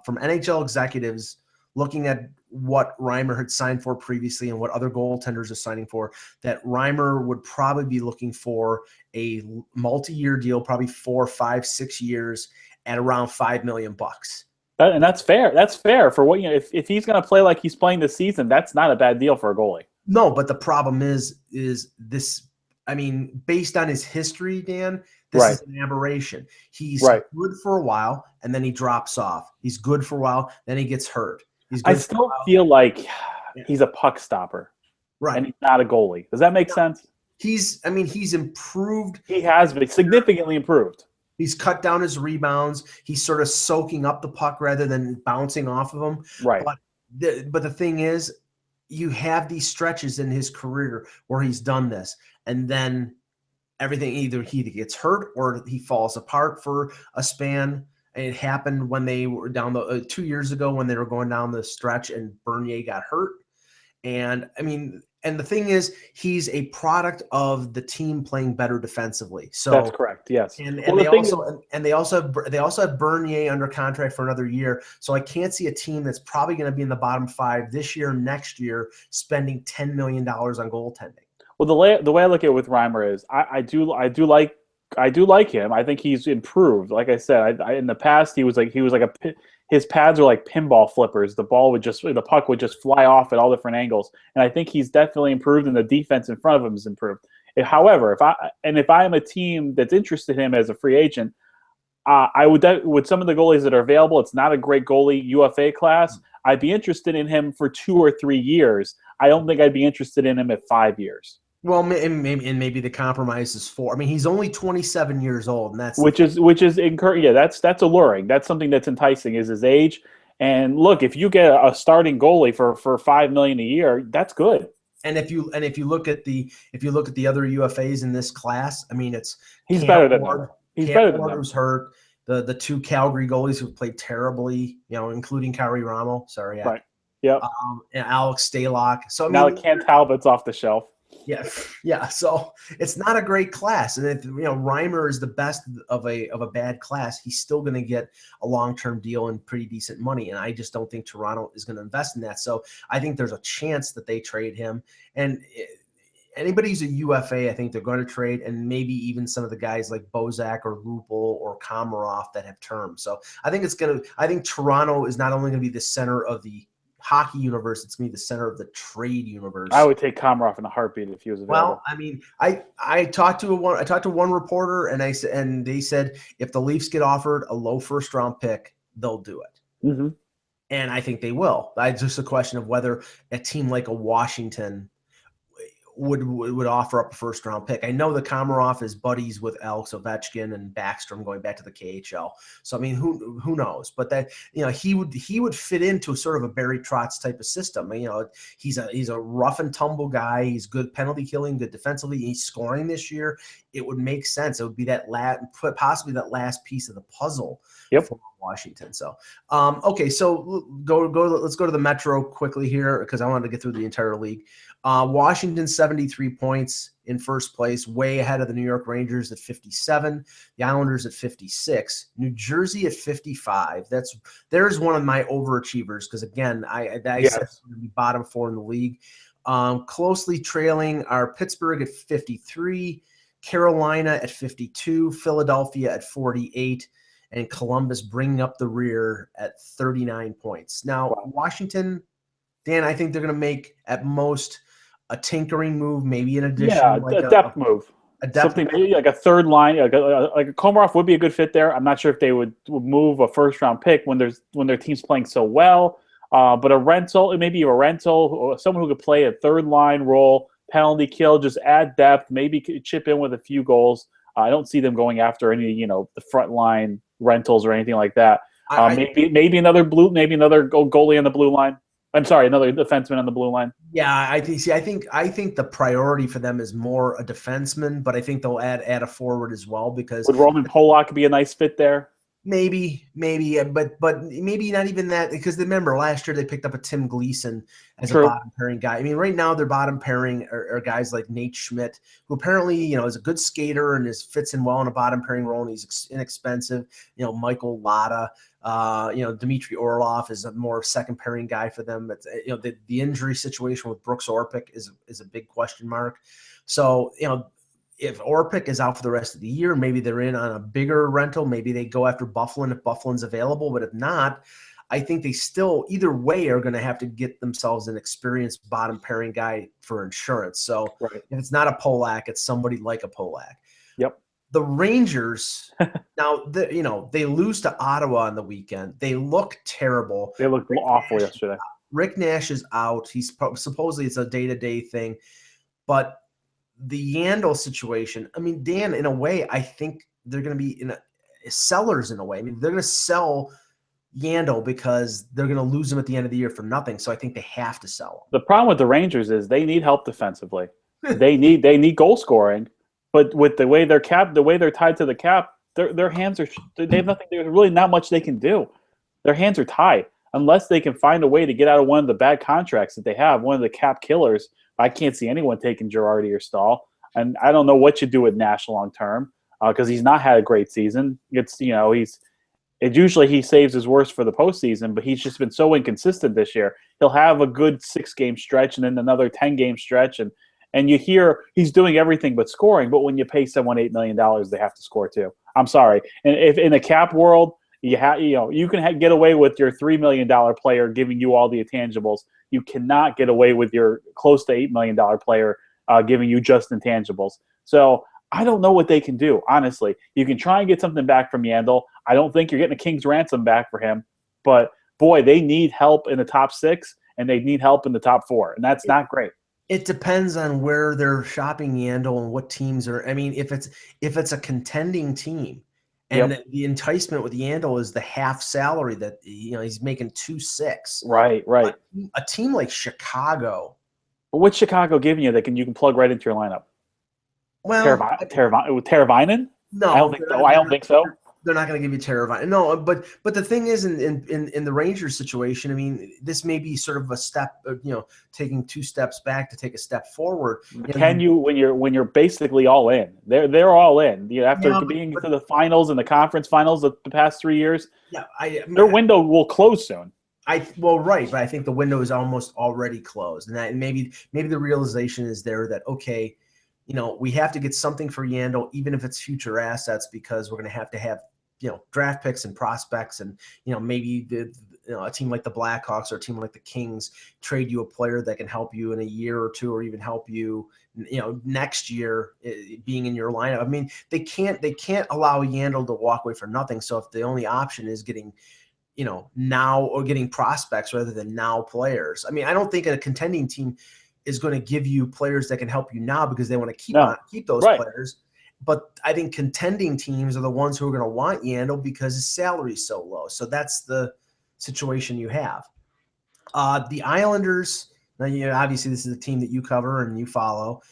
from NHL executives looking at what Reimer had signed for previously and what other goaltenders are signing for, that Reimer would probably be looking for a multi-year deal, probably 4, 5, 6 years at around $5 million. And that's fair. That's fair for what if he's going to play like he's playing this season, that's not a bad deal for a goalie. No, but the problem is this. I mean, based on his history, Dan, this is an aberration. He's good for a while, and then he drops off. He's good for a while, then he gets hurt. I still feel like he's a puck stopper, and he's not a goalie. Does that make sense? He's improved. He has been significantly improved. He's cut down his rebounds. He's sort of soaking up the puck rather than bouncing off of him. Right. But the thing is, you have these stretches in his career where he's done this, and then everything, either he gets hurt or he falls apart for a span. And it happened when they were down 2 years ago when they were going down the stretch and Bernier got hurt. And I mean, and the thing is, he's a product of the team playing better defensively. So that's correct. Yes. And they also have Bernier under contract for another year. So I can't see a team that's probably going to be in the bottom 5 this year, next year, spending $10 million on goaltending. Well, the way I look at it with Reimer is I do like him. I think he's improved. Like I said, in the past he was like his pads were like pinball flippers. The puck would just fly off at all different angles. And I think he's definitely improved, and the defense in front of him has improved. However, if I am a team that's interested in him as a free agent, I would with some of the goalies that are available. It's not a great goalie UFA class. I'd be interested in him for 2 or 3 years. I don't think I'd be interested in him at 5 years. Well, maybe the compromise is 4. I mean, he's only 27 years old, and that's which is encouraging. Yeah, that's alluring. That's something that's enticing, is his age. And look, if you get a starting goalie for $5 million a year, that's good. And if you look at the other UFAs in this class, I mean, he's better than them. He's better than them. Who's hurt. The 2 Calgary goalies who played terribly, including Kyrie Ramo. Sorry, right. Yep. And Alex Stalock. So I mean, now Cam Talbot's off the shelf. Yeah. So it's not a great class, and if Reimer is the best of a bad class, he's still going to get a long-term deal and pretty decent money. And I just don't think Toronto is going to invest in that. So I think there's a chance that they trade him. And anybody who's a UFA, I think they're going to trade, and maybe even some of the guys like Bozak or Lupul or Komarov that have terms. So I think Toronto is not only going to be the center of the hockey universe, it's going to be the center of the trade universe. I would take Komarov in a heartbeat if he was available. Well, I mean, I talked to one reporter, and they said if the Leafs get offered a low first-round pick, they'll do it. Mm-hmm. And I think they will. It's just a question of whether a team like a Washington would offer up a first-round pick. I know that Komarov is buddies with Alex Ovechkin and Backstrom going back to the KHL. So I mean, who knows? But that he would fit into sort of a Barry Trotz type of system. He's a rough and tumble guy. He's good penalty killing, good defensively. He's scoring this year. It would make sense. It would be possibly that last piece of the puzzle. Yep. For Washington. So, okay. So let's go to the Metro quickly here because I wanted to get through the entire league. Washington 73 points in first place, way ahead of the New York Rangers at 57, the Islanders at 56, New Jersey at 55. There's one of my overachievers because again, I said it's going to be bottom 4 in the league. Closely trailing are Pittsburgh at 53. Carolina at 52, Philadelphia at 48, and Columbus bringing up the rear at 39 points. Now, Wow. Washington, Dan, I think they're going to make at most a tinkering move, maybe an Yeah, addition, like a depth move. a depth Something maybe like a third line, like a Komarov would be a good fit there. I'm not sure if they would move a first round pick when their team's playing so well. But a rental, maybe a rental, or someone who could play a third line role, penalty kill, just add depth, maybe chip in with a few goals. I don't see them going after any, the front line rentals or anything like that. Maybe another goalie on the blue line. I'm sorry, another defenseman on the blue line. Yeah, I think. See, I think the priority for them is more a defenseman, but I think they'll add a forward as well because Would Roman Polak be a nice fit there? maybe, but maybe not even that because remember last year they picked up a Tim Gleason as True. a bottom pairing guy. I mean, right now their bottom pairing are guys like Nate Schmidt, who apparently is a good skater and fits in well in a bottom pairing role, and he's inexpensive. Michael Latta. Dmitry Orlov is a more second pairing guy for them. But the injury situation with Brooks Orpik is a big question mark. So if Orpik is out for the rest of the year, maybe they're in on a bigger rental. Maybe they go after Bufflin if Bufflin's available. But if not, I think they still either way are going to have to get themselves an experienced bottom pairing guy for insurance. So right. If it's not a Polak, it's somebody like a Polak. Yep. The Rangers now, they lose to Ottawa on the weekend. They look terrible. They looked awful yesterday. Rick Nash is out. He's supposedly it's a day-to-day thing, but the Yandel situation. I mean, Dan, in a way, I think they're going to be sellers in a way. I mean, they're going to sell Yandel because they're going to lose him at the end of the year for nothing. So I think they have to sell him. The problem with the Rangers is they need help defensively. they need goal scoring. But with the way they're tied to the cap, their hands they have nothing. There's really not much they can do. Their hands are tied unless they can find a way to get out of one of the bad contracts that they have. One of the cap killers. I can't see anyone taking Girardi or Stahl, and I don't know what you do with Nash long term because he's not had a great season. Usually he saves his worst for the postseason, but he's just been so inconsistent this year. He'll have a good 6-game stretch and then another 10-game stretch, and you hear he's doing everything but scoring. But when you pay someone $8 million, they have to score too. I'm sorry. And if in the cap world, you can get away with your $3 million player giving you all the intangibles. You cannot get away with your close to $8 million player giving you just intangibles. So I don't know what they can do, honestly. You can try and get something back from Yandel. I don't think you're getting a king's ransom back for him. But, boy, they need help in the top 6, and they need help in the top 4, and that's not great. It depends on where they're shopping Yandel and what teams are. I mean, if it's a contending team, and the enticement with Yandel is the half salary that he's making 2.6. Right. A team like Chicago. But what's Chicago giving you that you can plug right into your lineup? Well, Teravainen? No, I don't think so. They're not going to give you Teravainen. No, but the thing is, in the Rangers situation, I mean, this may be sort of a step, taking 2 steps back to take a step forward. Can you when you're basically all in? They're all in. After being to the finals and the conference finals the past 3 years. Yeah, their window will close soon. Right, but I think the window is almost already closed, and maybe the realization is there that okay. We have to get something for Yandel, even if it's future assets, because we're going to have, draft picks and prospects, and maybe a team like the Blackhawks or a team like the Kings trade you a player that can help you in a year or two, or even help you, next year being in your lineup. I mean, they can't allow Yandel to walk away for nothing. So if the only option is getting, now or getting prospects rather than now players, I mean, I don't think a contending team is going to give you players that can help you now because they want to keep those players. But I think contending teams are the ones who are going to want Yandel because his salary is so low. So that's the situation you have. The Islanders, now, obviously this is a team that you cover and you follow.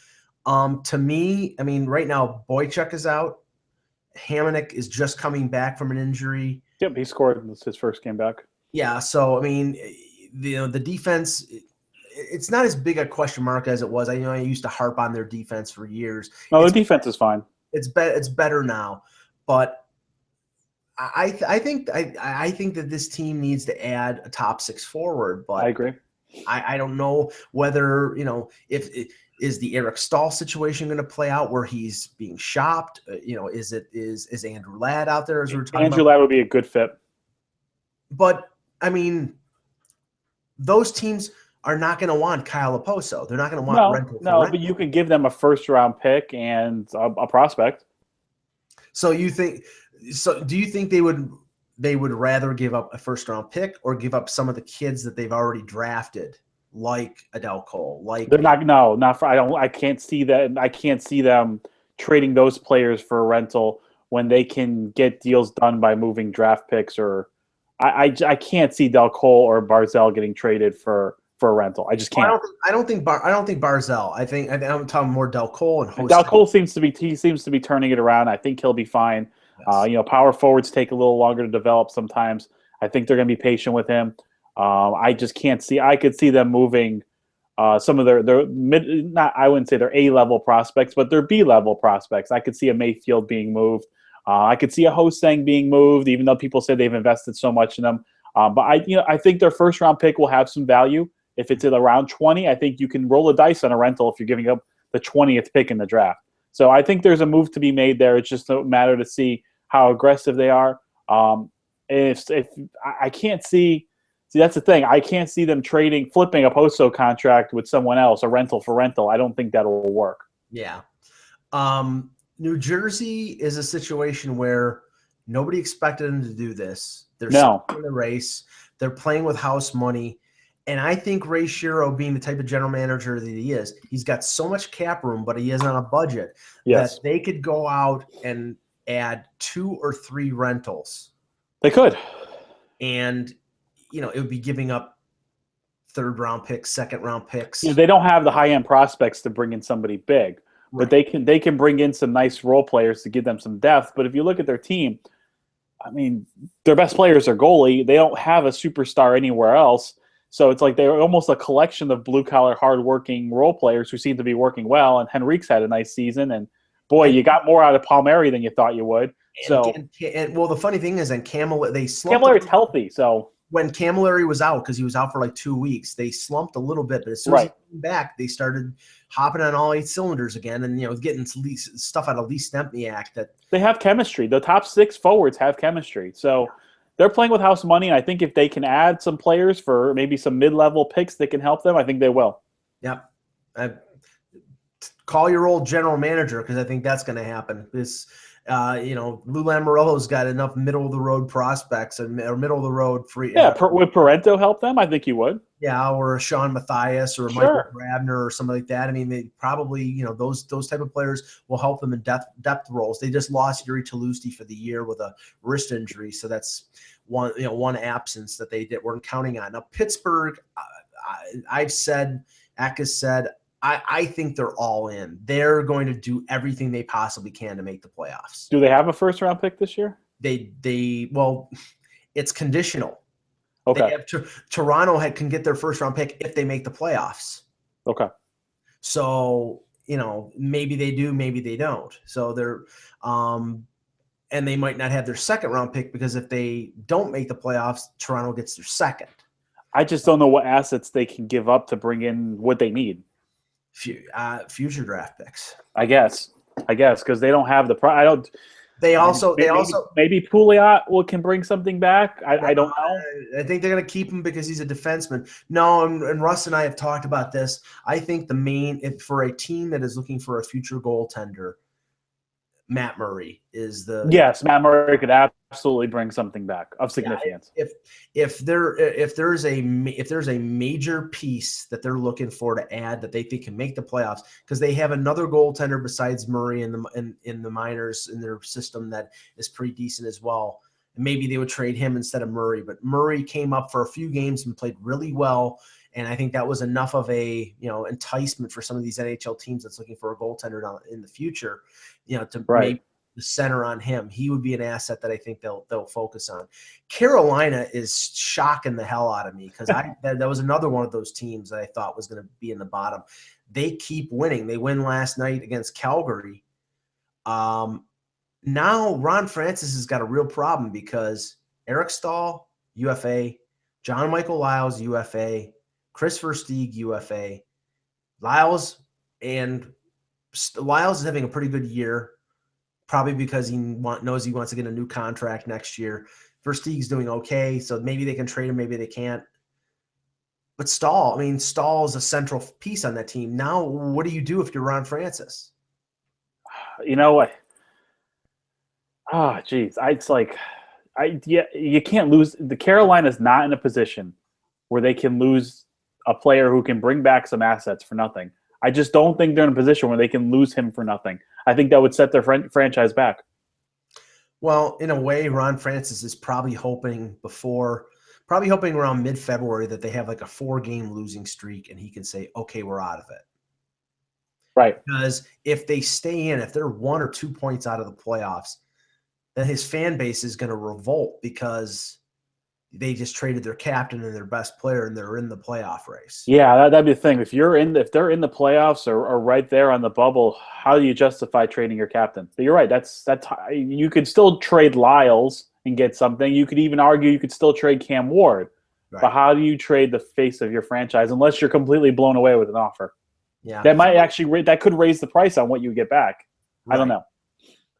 To me, I mean, right now Boychuk is out. Hamonic is just coming back from an injury. Yep, he scored his first game back. Yeah, so I mean, the defense. It's not as big a question mark as it was. I used to harp on their defense for years. No, the defense is fine. It's better now, but I think that this team needs to add a top 6 forward. But I agree. I don't know whether, if is the Eric Stahl situation going to play out where he's being shopped? Is Andrew Ladd out there as we were talking Andrew about? Ladd would be a good fit. But I mean, those teams are not going to want Kyle Oposo. They're not going to want rental. No, but you could give them a first-round pick and a prospect. So do you think they would rather give up a first-round pick or give up some of the kids that they've already drafted, like Adele Cole? Like they're not for. I can't see that. I can't see them trading those players for a rental when they can get deals done by moving draft picks. Or I can't see Del Cole or Barzell getting traded for a rental. I just can't. I don't think Barzell. I'm talking more Del Cole and Host. Del Cole seems to be turning it around. I think he'll be fine. Yes. Power forwards take a little longer to develop sometimes. I think they're going to be patient with him. I just can't see. I could see them moving some of their mid. Not I wouldn't say they're A-level prospects, but they're B-level prospects. I could see a Mayfield being moved. I could see a Hosang being moved, even though people say they've invested so much in them. But I think their first-round pick will have some value. If it's at around 20, I think you can roll the dice on a rental if you're giving up the 20th pick in the draft. So I think there's a move to be made there. It's just a matter to see how aggressive they are. If I can't see that's the thing. I can't see them flipping a Poso contract with someone else, a rental for rental. I don't think that'll work. Yeah. New Jersey is a situation where nobody expected them to do this. They're in the race. They're playing with house money. And I think Ray Shero, being the type of general manager that he is, he's got so much cap room, but he is on a budget that they could go out and add 2 or 3 rentals. They could. And, it would be giving up third-round picks, second-round picks. They don't have the high-end prospects to bring in somebody big. Right. But they can bring in some nice role players to give them some depth. But if you look at their team, I mean, their best players are goalie. They don't have a superstar anywhere else. So it's like they're almost a collection of blue-collar, hard-working role players who seem to be working well. And Henrique's had a nice season. And, boy, you got more out of Palmieri than you thought you would. Well, the funny thing is, Camilleri's healthy, so when Camilleri was out, because he was out for like 2 weeks, they slumped a little bit. But as soon as he came back, they started hopping on all 8 cylinders again, and getting stuff out of Lee Stempniak. That they have chemistry. The top 6 forwards have chemistry, so they're playing with house money. And I think if they can add some players for maybe some mid-level picks that can help them, I think they will. Yep. Call your old general manager, because I think that's going to happen. Lou Lamoriello's got enough middle-of-the-road prospects or middle-of-the-road free. Yeah, would Parento help them? I think he would. Yeah, or a Sean Matthias or a Michael Grabner or something like that. I mean, they probably, those type of players will help them in depth roles. They just lost Yuri Talusti for the year with a wrist injury, so that's one absence that they weren't counting on. Now, Pittsburgh, I've said, Eck has said, I think they're all in. They're going to do everything they possibly can to make the playoffs. Do they have a first-round pick this year? Well, it's conditional. Okay. Toronto can get their first-round pick if they make the playoffs. Okay. So, maybe they do, maybe they don't. So they're and they might not have their second-round pick, because if they don't make the playoffs, Toronto gets their second. I just don't know what assets they can give up to bring in what they need. Future draft picks, I guess, because they don't have the. Maybe Pouliot can bring something back. I don't know. I think they're going to keep him because he's a defenseman. No, and Russ and I have talked about this. I think for a team that is looking for a future goaltender, Matt Murray is the. Yes, Matt Murray could absolutely bring something back of significance. If there's a major piece that they're looking for to add that they think can make the playoffs, because they have another goaltender besides Murray in the minors in their system that is pretty decent as well. And maybe they would trade him instead of Murray, but Murray came up for a few games and played really well. And I think that was enough of a enticement for some of these NHL teams that's looking for a goaltender in the future, to make the center on him. He would be an asset that I think they'll focus on. Carolina is shocking the hell out of me, because that was another one of those teams that I thought was going to be in the bottom. They keep winning. They win last night against Calgary. Now Ron Francis has got a real problem, because Eric Stahl, UFA, John Michael Lyles, UFA, Chris Versteeg, UFA, Lyles is having a pretty good year, probably because he knows he wants to get a new contract next year. Versteeg's doing okay, so maybe they can trade him, maybe they can't. But Stahl is a central piece on that team. Now, what do you do if you're Ron Francis? You know what? Oh, geez. You can't lose. The Carolina's not in a position where they can lose a player who can bring back some assets for nothing. I just don't think they're in a position where they can lose him for nothing. I think that would set their franchise back. Well, in a way, Ron Francis is probably hoping around mid-February that they have like a 4-game losing streak and he can say, okay, we're out of it. Right. Because if they stay in, if they're 1 or 2 points out of the playoffs, then his fan base is going to revolt because they just traded their captain and their best player and they're in the playoff race. Yeah, that'd be the thing. If they're in the playoffs or right there on the bubble, how do you justify trading your captain? But you're right. That's you could still trade Lyles and get something. You could even argue you could still trade Cam Ward. Right. But how do you trade the face of your franchise unless you're completely blown away with an offer? Yeah, that could raise the price on what you get back. Right. I don't know.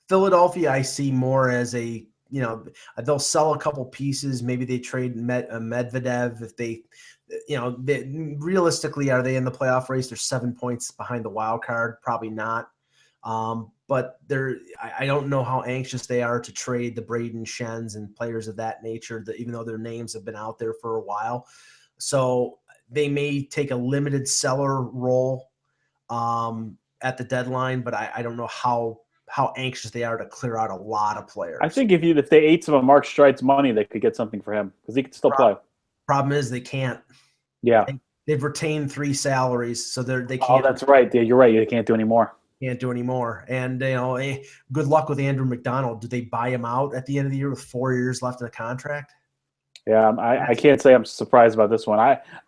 Philadelphia, I see more as they'll sell a couple pieces. Maybe they trade Medvedev if they, realistically, are they in the playoff race? They're 7 points behind the wild card. Probably not. But I don't know how anxious they are to trade the Braden Shens and players of that nature, even though their names have been out there for a while. So they may take a limited seller role at the deadline, but I don't know how anxious they are to clear out a lot of players. I think if they ate some of Mark Streit's money, they could get something for him because he could still play. Problem is they can't. Yeah. They've retained 3 salaries, so they can't. Oh, that's right. Yeah, you're right. They can't do any more. Can't do any more. And, good luck with Andrew McDonald. Do they buy him out at the end of the year with 4 years left in the contract? Yeah, I can't say I'm surprised about this one.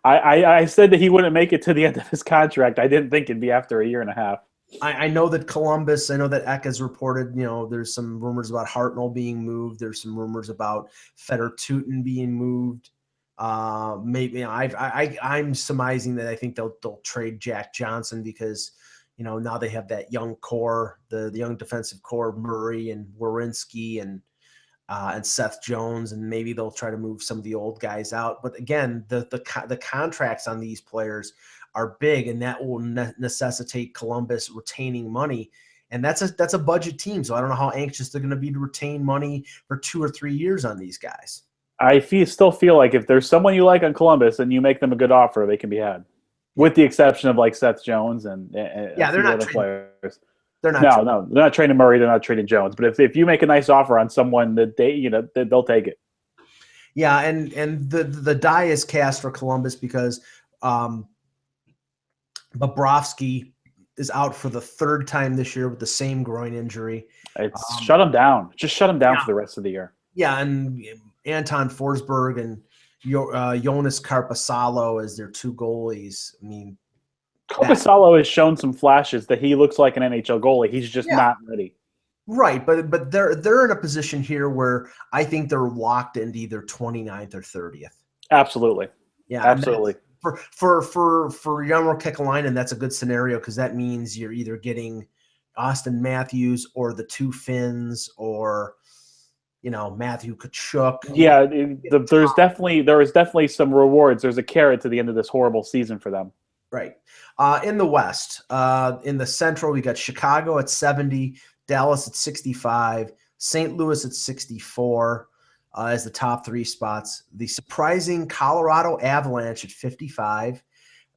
I said that he wouldn't make it to the end of his contract. I didn't think it'd be after a year and a half. I know that Eck has reported, there's some rumors about Hartnell being moved. There's some rumors about Feder Tootin being moved. Maybe I'm surmising that I think they'll trade Jack Johnson because, now they have that young core, the young defensive core, Murray and Werenski and Seth Jones, and maybe they'll try to move some of the old guys out. But again, the contracts on these players are big, and that will necessitate Columbus retaining money. And that's a budget team, so I don't know how anxious they're going to be to retain money for 2 or 3 years on these guys. I still feel like if there's someone you like on Columbus and you make them a good offer, they can be had, with the exception of like Seth Jones and they're not other players. They're not. No, they're not trading Murray. They're not trading Jones. But if you make a nice offer on someone that they'll take it. Yeah, and the die is cast for Columbus because Bobrovsky is out for the 3rd time this year with the same groin injury. It's shut him down. Just shut him down for the rest of the year. Yeah, and Anton Forsberg and Jonas Carpasalo as their 2 goalies. I mean, Carpasalo has shown some flashes that he looks like an NHL goalie. He's just not ready. Right, but they're in a position here where I think they're locked into either 29th or 30th. Absolutely. Yeah, absolutely. For Jarmo Kekalainen, that's a good scenario because that means you're either getting Austin Matthews or the 2 Finns or Matthew Tkachuk. Yeah, there is definitely some rewards. There's a carrot to the end of this horrible season for them. Right. In the West, in the Central, we got Chicago at 70, Dallas at 65, St. Louis at 64 as the top 3 spots. The surprising Colorado Avalanche at 55,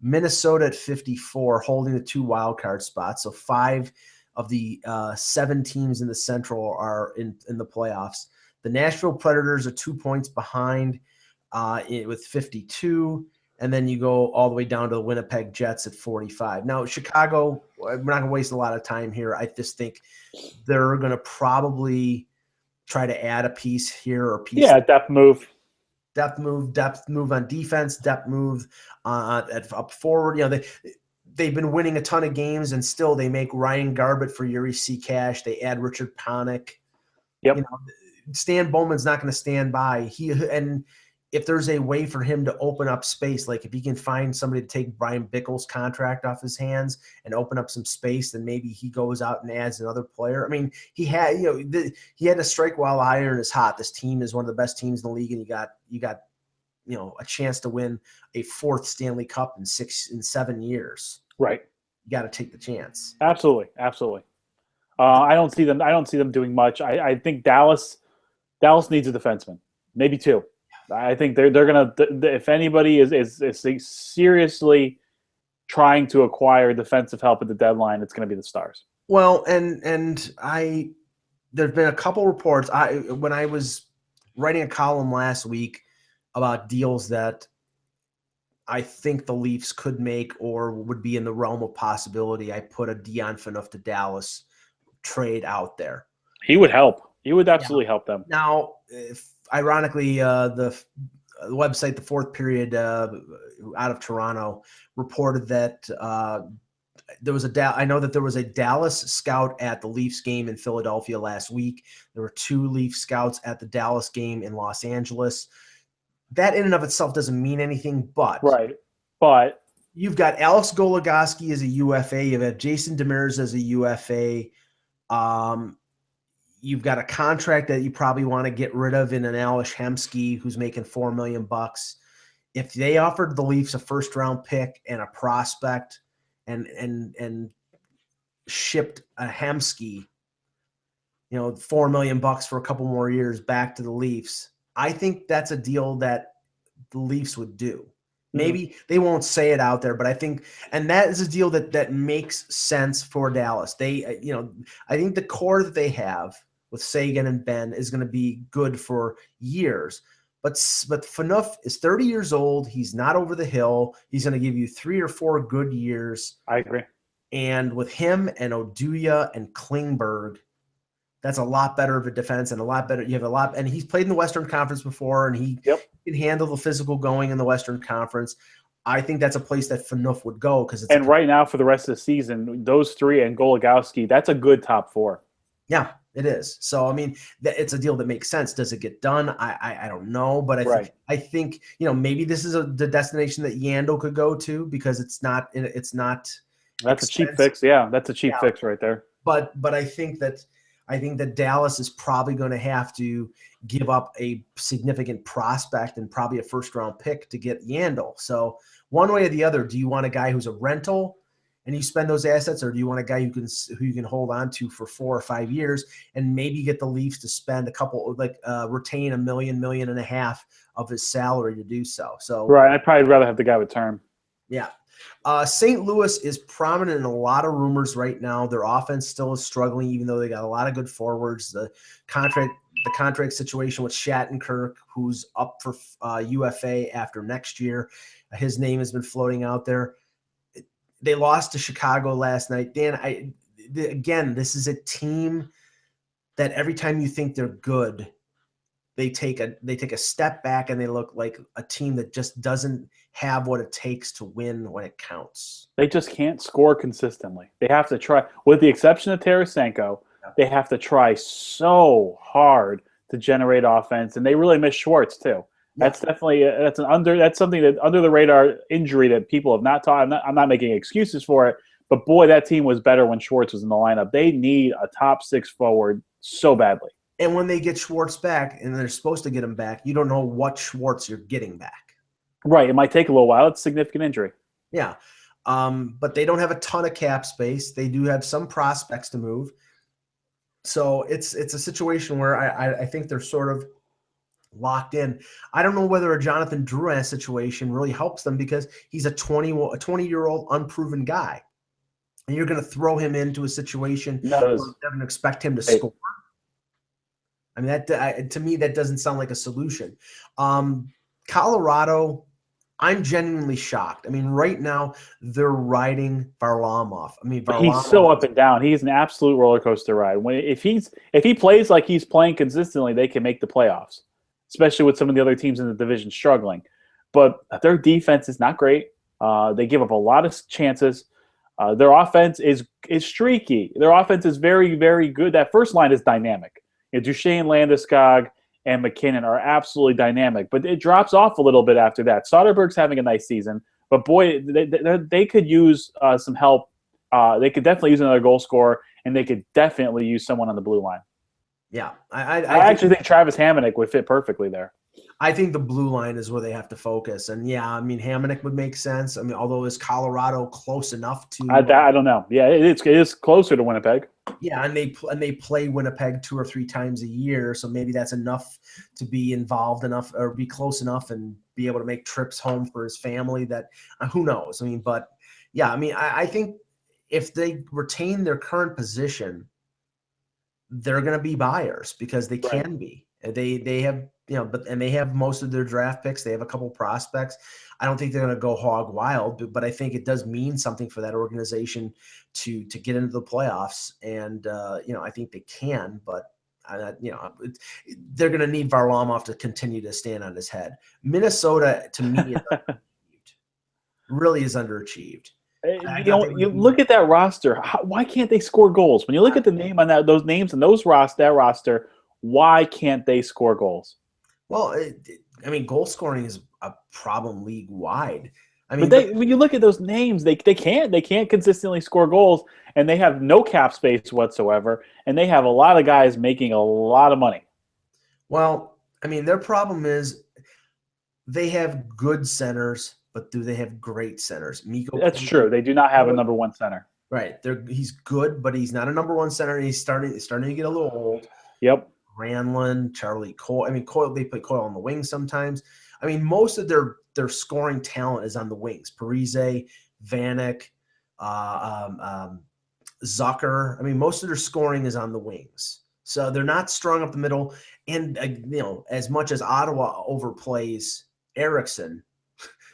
Minnesota at 54, holding the 2 wild card spots. So 5 of the 7 teams in the Central are in the playoffs. The Nashville Predators are 2 points behind with 52. And then you go all the way down to the Winnipeg Jets at 45. Now, Chicago, we're not going to waste a lot of time here. I just think they're going to probably try to add a piece here or piece. Yeah, depth move on defense, depth move up forward. They've been winning a ton of games, and still they make Ryan Garbutt for Yuri Cash. They add Richard Panik. Yep. Stan Bowman's not going to stand by. if there's a way for him to open up space, like if he can find somebody to take Brian Bickle's contract off his hands and open up some space, then maybe he goes out and adds another player. I mean, he had, he had to strike while the iron is hot. This team is one of the best teams in the league, and you got a chance to win a 4th Stanley Cup in 7 years. Right. You got to take the chance. Absolutely. I don't see them doing much. I think Dallas needs a defenseman, maybe 2. I think they're gonna, if anybody is seriously trying to acquire defensive help at the deadline, it's going to be the Stars. Well, and there's been a couple reports. When I was writing a column last week about deals that I think the Leafs could make or would be in the realm of possibility, I put a Dion Phaneuf to Dallas trade out there. He would help. He would absolutely help them. Now, ironically, the website, the Fourth Period, out of Toronto, reported that there was I know that there was a Dallas scout at the Leafs game in Philadelphia last week. There were 2 Leaf scouts at the Dallas game in Los Angeles. That in and of itself doesn't mean anything, but you've got Alex Goligoski as a UFA. You've got Jason Demers as a UFA. You've got a contract that you probably want to get rid of in an Ales Hemsky who's making $4 million. If they offered the Leafs a 1st-round pick and a prospect and shipped a Hemsky, $4 million for a couple more years back to the Leafs, I think that's a deal that the Leafs would do. Maybe they won't say it out there, but I think, and that is a deal that makes sense for Dallas. They, I think the core that they have with Sagan and Ben is going to be good for years. But Phaneuf is 30 years old. He's not over the hill. He's going to give you 3 or 4 good years. I agree. And with him and Oduya and Klingberg, that's a lot better of a defense and a lot better. You have a lot, and he's played in the Western Conference before, and he can handle the physical going in the Western Conference. I think that's a place that Phaneuf would go because it's right now for the rest of the season, those 3 and Goligoski, that's a good top 4. Yeah, it is. So I mean, it's a deal that makes sense. Does it get done? I don't know, but I think maybe this is the destination that Yandel could go to because it's not. That's expensive. A cheap fix. Yeah, that's a cheap fix right there. But I think that Dallas is probably going to have to give up a significant prospect and probably a 1st-round pick to get Yandel. So one way or the other, do you want a guy who's a rental and you spend those assets, or do you want a guy who you can hold on to for 4 or 5 years and maybe get the Leafs to spend a couple, retain $1 million, $1.5 million of his salary to do so? So right, I'd probably rather have the guy with term. Yeah. St. Louis is prominent in a lot of rumors right now. Their offense still is struggling, even though they got a lot of good forwards. The contract situation with Shattenkirk, who's up for UFA after next year, his name has been floating out there. They lost to Chicago last night. Dan, again, this is a team that every time you think they're good, they take a step back and they look like a team that just doesn't have what it takes to win when it counts. They just can't score consistently. They have to try, with the exception of Tarasenko, they have to try so hard to generate offense, and they really miss Schwartz too. That's definitely that's something that under the radar injury that people have not taught. I'm not making excuses for it, but boy, that team was better when Schwartz was in the lineup. They need a top 6 forward so badly. And when they get Schwartz back, and they're supposed to get him back, you don't know what Schwartz you're getting back. Right. It might take a little while. It's a significant injury. Yeah. But they don't have a ton of cap space. They do have some prospects to move. So it's a situation where I think they're sort of locked in. I don't know whether a Jonathan Drouin situation really helps them because he's a 20-year-old unproven guy. And you're going to throw him into a situation where you don't expect him to score. I mean, that to me, that doesn't sound like a solution. Colorado, I'm genuinely shocked. I mean, right now they're riding Varlamov. I mean, he's so up and down. He's an absolute roller coaster ride. If he plays like he's playing consistently, they can make the playoffs, especially with some of the other teams in the division struggling. But their defense is not great. They give up a lot of chances. Their offense is streaky. Their offense is very, very good. That first line is dynamic. Duchesne, Landeskog, and McKinnon are absolutely dynamic, but it drops off a little bit after that. Soderberg's having a nice season, but boy, they could use some help. They could definitely use another goal scorer, and they could definitely use someone on the blue line. Yeah, I actually think Travis Hamonic would fit perfectly there. I think the blue line is where they have to focus. And yeah, I mean, Hamonic would make sense. I mean, although is Colorado close enough to? I don't know. Yeah, it is closer to Winnipeg. Yeah, and they play Winnipeg 2 or 3 times a year, so maybe that's enough to be involved enough or be close enough and be able to make trips home for his family. That who knows? I mean, but yeah, I mean, I think if they retain their current position, they're going to be buyers because they can be. They have but they have most of their draft picks. They have a couple prospects. I don't think they're going to go hog wild, but I think it does mean something for that organization to get into the playoffs. And I think they can, but they're going to need Varlamov to continue to stand on his head. Minnesota, to me, really is underachieved. You look at that roster. Why can't they score goals? When you look at the name on those names and that roster, why can't they score goals? Well, I mean, goal scoring is a problem league wide. I mean, but when you look at those names, they can't consistently score goals, and they have no cap space whatsoever, and they have a lot of guys making a lot of money. Well, I mean, their problem is they have good centers, but do they have great centers? That's true. They do not have a number one center. Right. He's good, but he's not a number one center. And he's starting to get a little old. Yep. Granlund, Charlie Coyle. I mean, Coyle. They play Coyle on the wing sometimes. I mean, most of their scoring talent is on the wings. Parise, Vanek, Zucker. I mean, most of their scoring is on the wings. So they're not strong up the middle. And as much as Ottawa overplays Eriksson,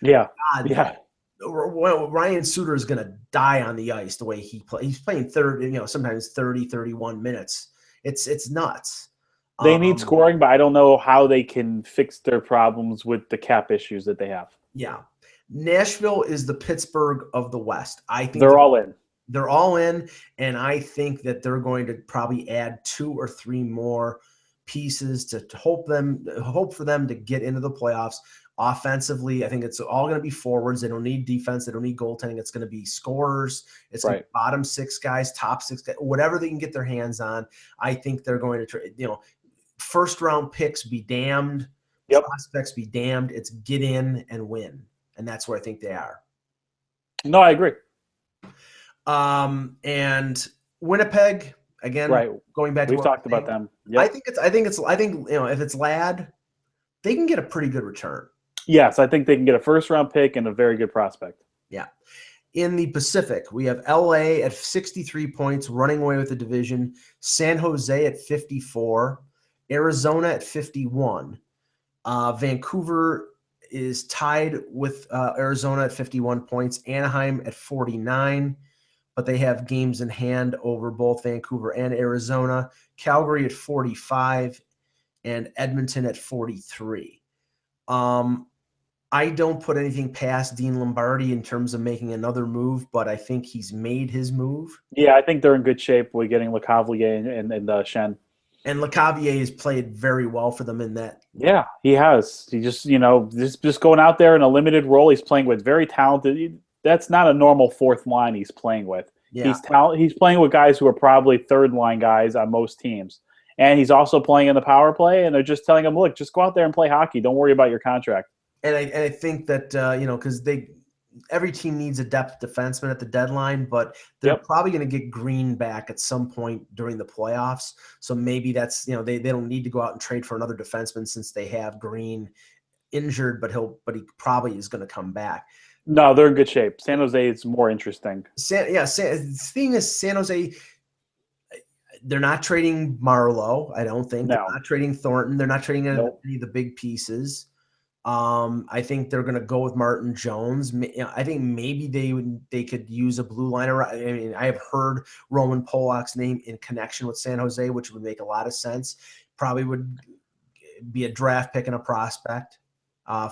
Ryan Suter is going to die on the ice the way he plays. He's playing sometimes 30, 31 minutes. It's nuts. They need scoring, but I don't know how they can fix their problems with the cap issues that they have. Yeah. Nashville is the Pittsburgh of the West. I think they're all in. They're all in, and I think that they're going to probably add 2 or 3 more pieces to hope for them to get into the playoffs. Offensively, I think it's all going to be forwards. They don't need defense. They don't need goaltending. It's going to be scorers. It's going to be bottom 6 guys, top 6 guys, whatever they can get their hands on. I think they're going to first round picks be damned. Yep. Prospects be damned. It's get in and win. And that's where I think they are. No, I agree. And Winnipeg, again, going back to we've talked about them. Yep. I think if it's Ladd, they can get a pretty good return. Yes, I think they can get a first round pick and a very good prospect. Yeah. In the Pacific, we have LA at 63 points, running away with the division. San Jose at 54. Arizona at 51. Vancouver is tied with Arizona at 51 points. Anaheim at 49, but they have games in hand over both Vancouver and Arizona. Calgary at 45 and Edmonton at 43. I don't put anything past Dean Lombardi in terms of making another move, but I think he's made his move. Yeah, I think they're in good shape with getting LeCavalier and Shen. And LeCavalier has played very well for them in that. Yeah, he has. He just going out there in a limited role. He's playing with very talented. That's not a normal fourth line he's playing with. Yeah. He's playing with guys who are probably third line guys on most teams. And he's also playing in the power play, and they're just telling him, look, just go out there and play hockey. Don't worry about your contract. And I think that, because every team needs a depth defenseman at the deadline, but they're probably going to get Green back at some point during the playoffs. So maybe that's, they don't need to go out and trade for another defenseman since they have Green injured, but he probably is going to come back. No, they're in good shape. San Jose is more interesting. The thing is, San Jose, they're not trading Marlowe, I don't think. No. They're not trading Thornton. They're not trading any of the big pieces. I think they're going to go with Martin Jones. I think maybe they could use a blue liner. I mean, I have heard Roman Polak's name in connection with San Jose, which would make a lot of sense. Probably would be a draft pick and a prospect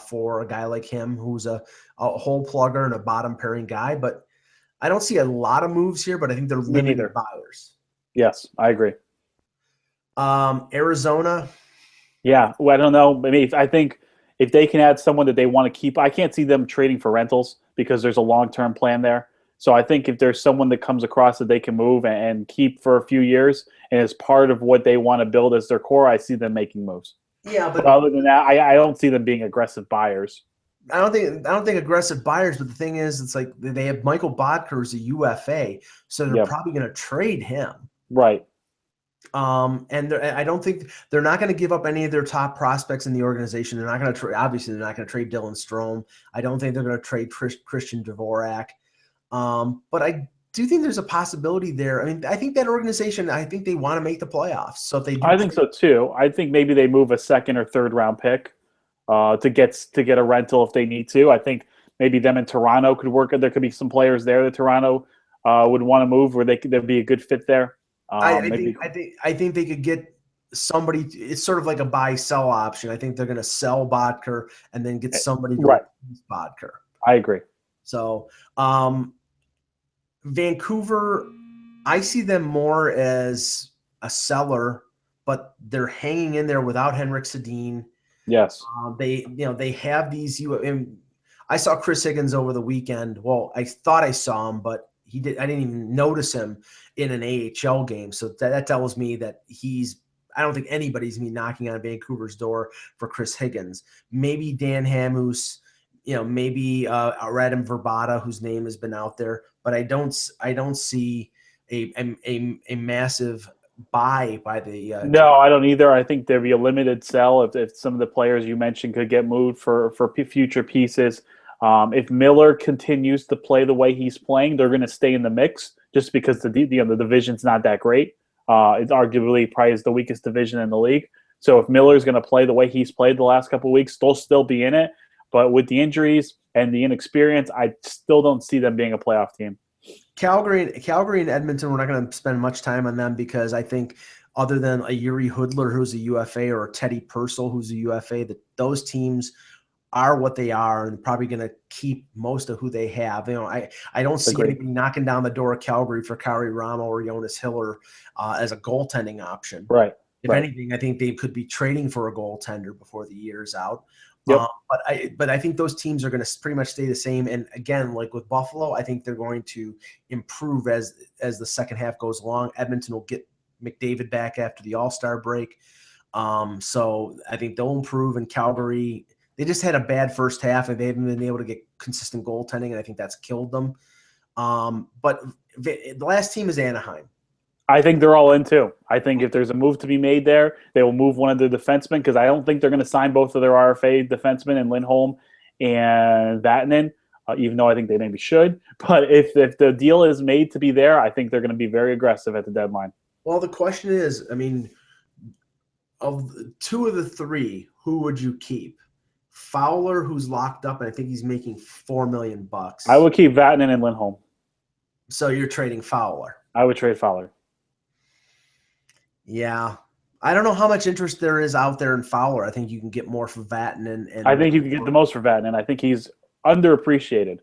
for a guy like him who's a hole plugger and a bottom pairing guy. But I don't see a lot of moves here, but I think they're limited buyers. Yes, I agree. Arizona. Yeah, well, I don't know. I think if they can add someone that they want to keep, I can't see them trading for rentals because there's a long-term plan there. So I think if there's someone that comes across that they can move and keep for a few years and is part of what they want to build as their core, I see them making moves. Yeah, But but other than that, I don't see them being aggressive buyers. I don't think aggressive buyers. But the thing is, it's like they have Michael Bodker as a UFA, so they're Yep. probably going to trade him. Right. And I don't think they're not going to give up any of their top prospects in the organization. They're not going to trade. Obviously, they're not going to trade Dylan Strome. I don't think they're going to trade Christian Dvorak. But I do think there's a possibility there. I mean, I think that organization, I think they want to make the playoffs. So if they do, I think so too. I think maybe they move a second or third round pick to get a rental if they need to. I think maybe them in Toronto could work. There could be some players there that Toronto would want to move where there'd be a good fit there. I think they could get somebody. It's sort of like a buy sell option. I think they're going to sell Bodker and then get somebody to Right. replace Bodker. I agree. So Vancouver, I see them more as a seller, but they're hanging in there without Henrik Sedin. Yes. They have these. I saw Chris Higgins over the weekend. Well, I thought I saw him, but I didn't even notice him in an AHL game. So that tells me that I don't think anybody's going to be knocking on Vancouver's door for Chris Higgins. Maybe Dan Hamhuis, maybe Radim Verbata, whose name has been out there, but I don't see a massive buy by the. No, I don't either. I think there'd be a limited sell if some of the players you mentioned could get moved for future pieces. If Miller continues to play the way he's playing, they're going to stay in the mix just because the division's not that great. It's arguably probably is the weakest division in the league. So if Miller's going to play the way he's played the last couple of weeks, they'll still be in it. But with the injuries and the inexperience, I still don't see them being a playoff team. Calgary and Edmonton, we're not going to spend much time on them because I think other than a Yuri Hoodler, who's a UFA, or a Teddy Purcell, who's a UFA, that those teams are what they are and probably going to keep most of who they have. I don't see anybody knocking down the door of Calgary for Kari Ramo or Jonas Hiller as a goaltending option. Right. If anything, I think they could be trading for a goaltender before the year's out. Yep. But I think those teams are going to pretty much stay the same. And again, like with Buffalo, I think they're going to improve as the second half goes along. Edmonton will get McDavid back after the All-Star break. So I think they'll improve. And Calgary, they just had a bad first half and they haven't been able to get consistent goaltending. And I think that's killed them. But the last team is Anaheim. I think they're all in too. I think if there's a move to be made there, they will move one of the defensemen because I don't think they're going to sign both of their RFA defensemen and Lindholm and Vatanen, even though I think they maybe should. But if the deal is made to be there, I think they're going to be very aggressive at the deadline. Well, the question is, I mean, of two of the three, who would you keep? Fowler, who's locked up, and I think he's making $4 million. I would keep Vatanen and Lindholm. So you're trading Fowler. I would trade Fowler. Yeah. I don't know how much interest there is out there in Fowler. I think you can get more for Vatanen. And I think you can get the most for Vatanen. I think he's underappreciated.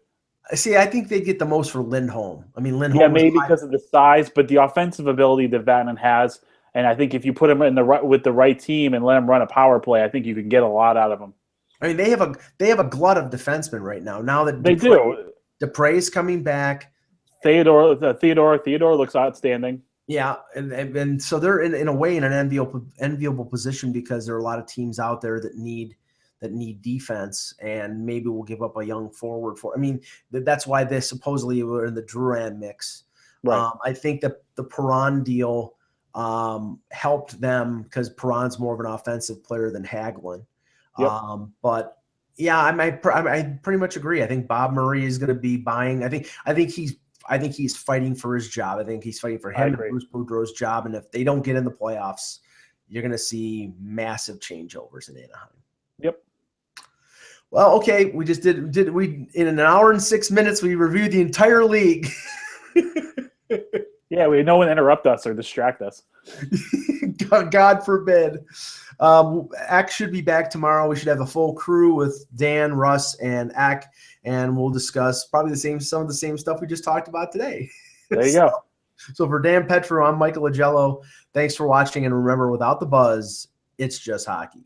See, I think they get the most for Lindholm. I mean, Lindholm. Yeah, maybe because of the size, but the offensive ability that Vatanen has, and I think if you put him with the right team and let him run a power play, I think you can get a lot out of him. I mean, they have a glut of defensemen right now. Now that they do, Dupre's coming back. Theodore looks outstanding. Yeah, and so they're in a way in an enviable position because there are a lot of teams out there that need defense, and maybe we'll give up a young forward for. I mean, that's why they supposedly were in the Duran mix. Right. I think that the Perron deal helped them because Perron's more of an offensive player than Hagelin. Yep. But yeah, I pretty much agree. I think Bob Murray is going to be buying. I think he's fighting for his job. I think he's fighting for him and Bruce Boudreau's job. And if they don't get in the playoffs, you're going to see massive changeovers in Anaheim. Yep. Well, okay. We just did we in an hour and 6 minutes, we reviewed the entire league. Yeah, we had no one interrupt us or distract us. God forbid. Ack should be back tomorrow. We should have a full crew with Dan, Russ, and Ack, and we'll discuss probably some of the same stuff we just talked about today. There you go. So for Dan Petro, I'm Michael Agello. Thanks for watching, and remember, without the buzz, it's just hockey.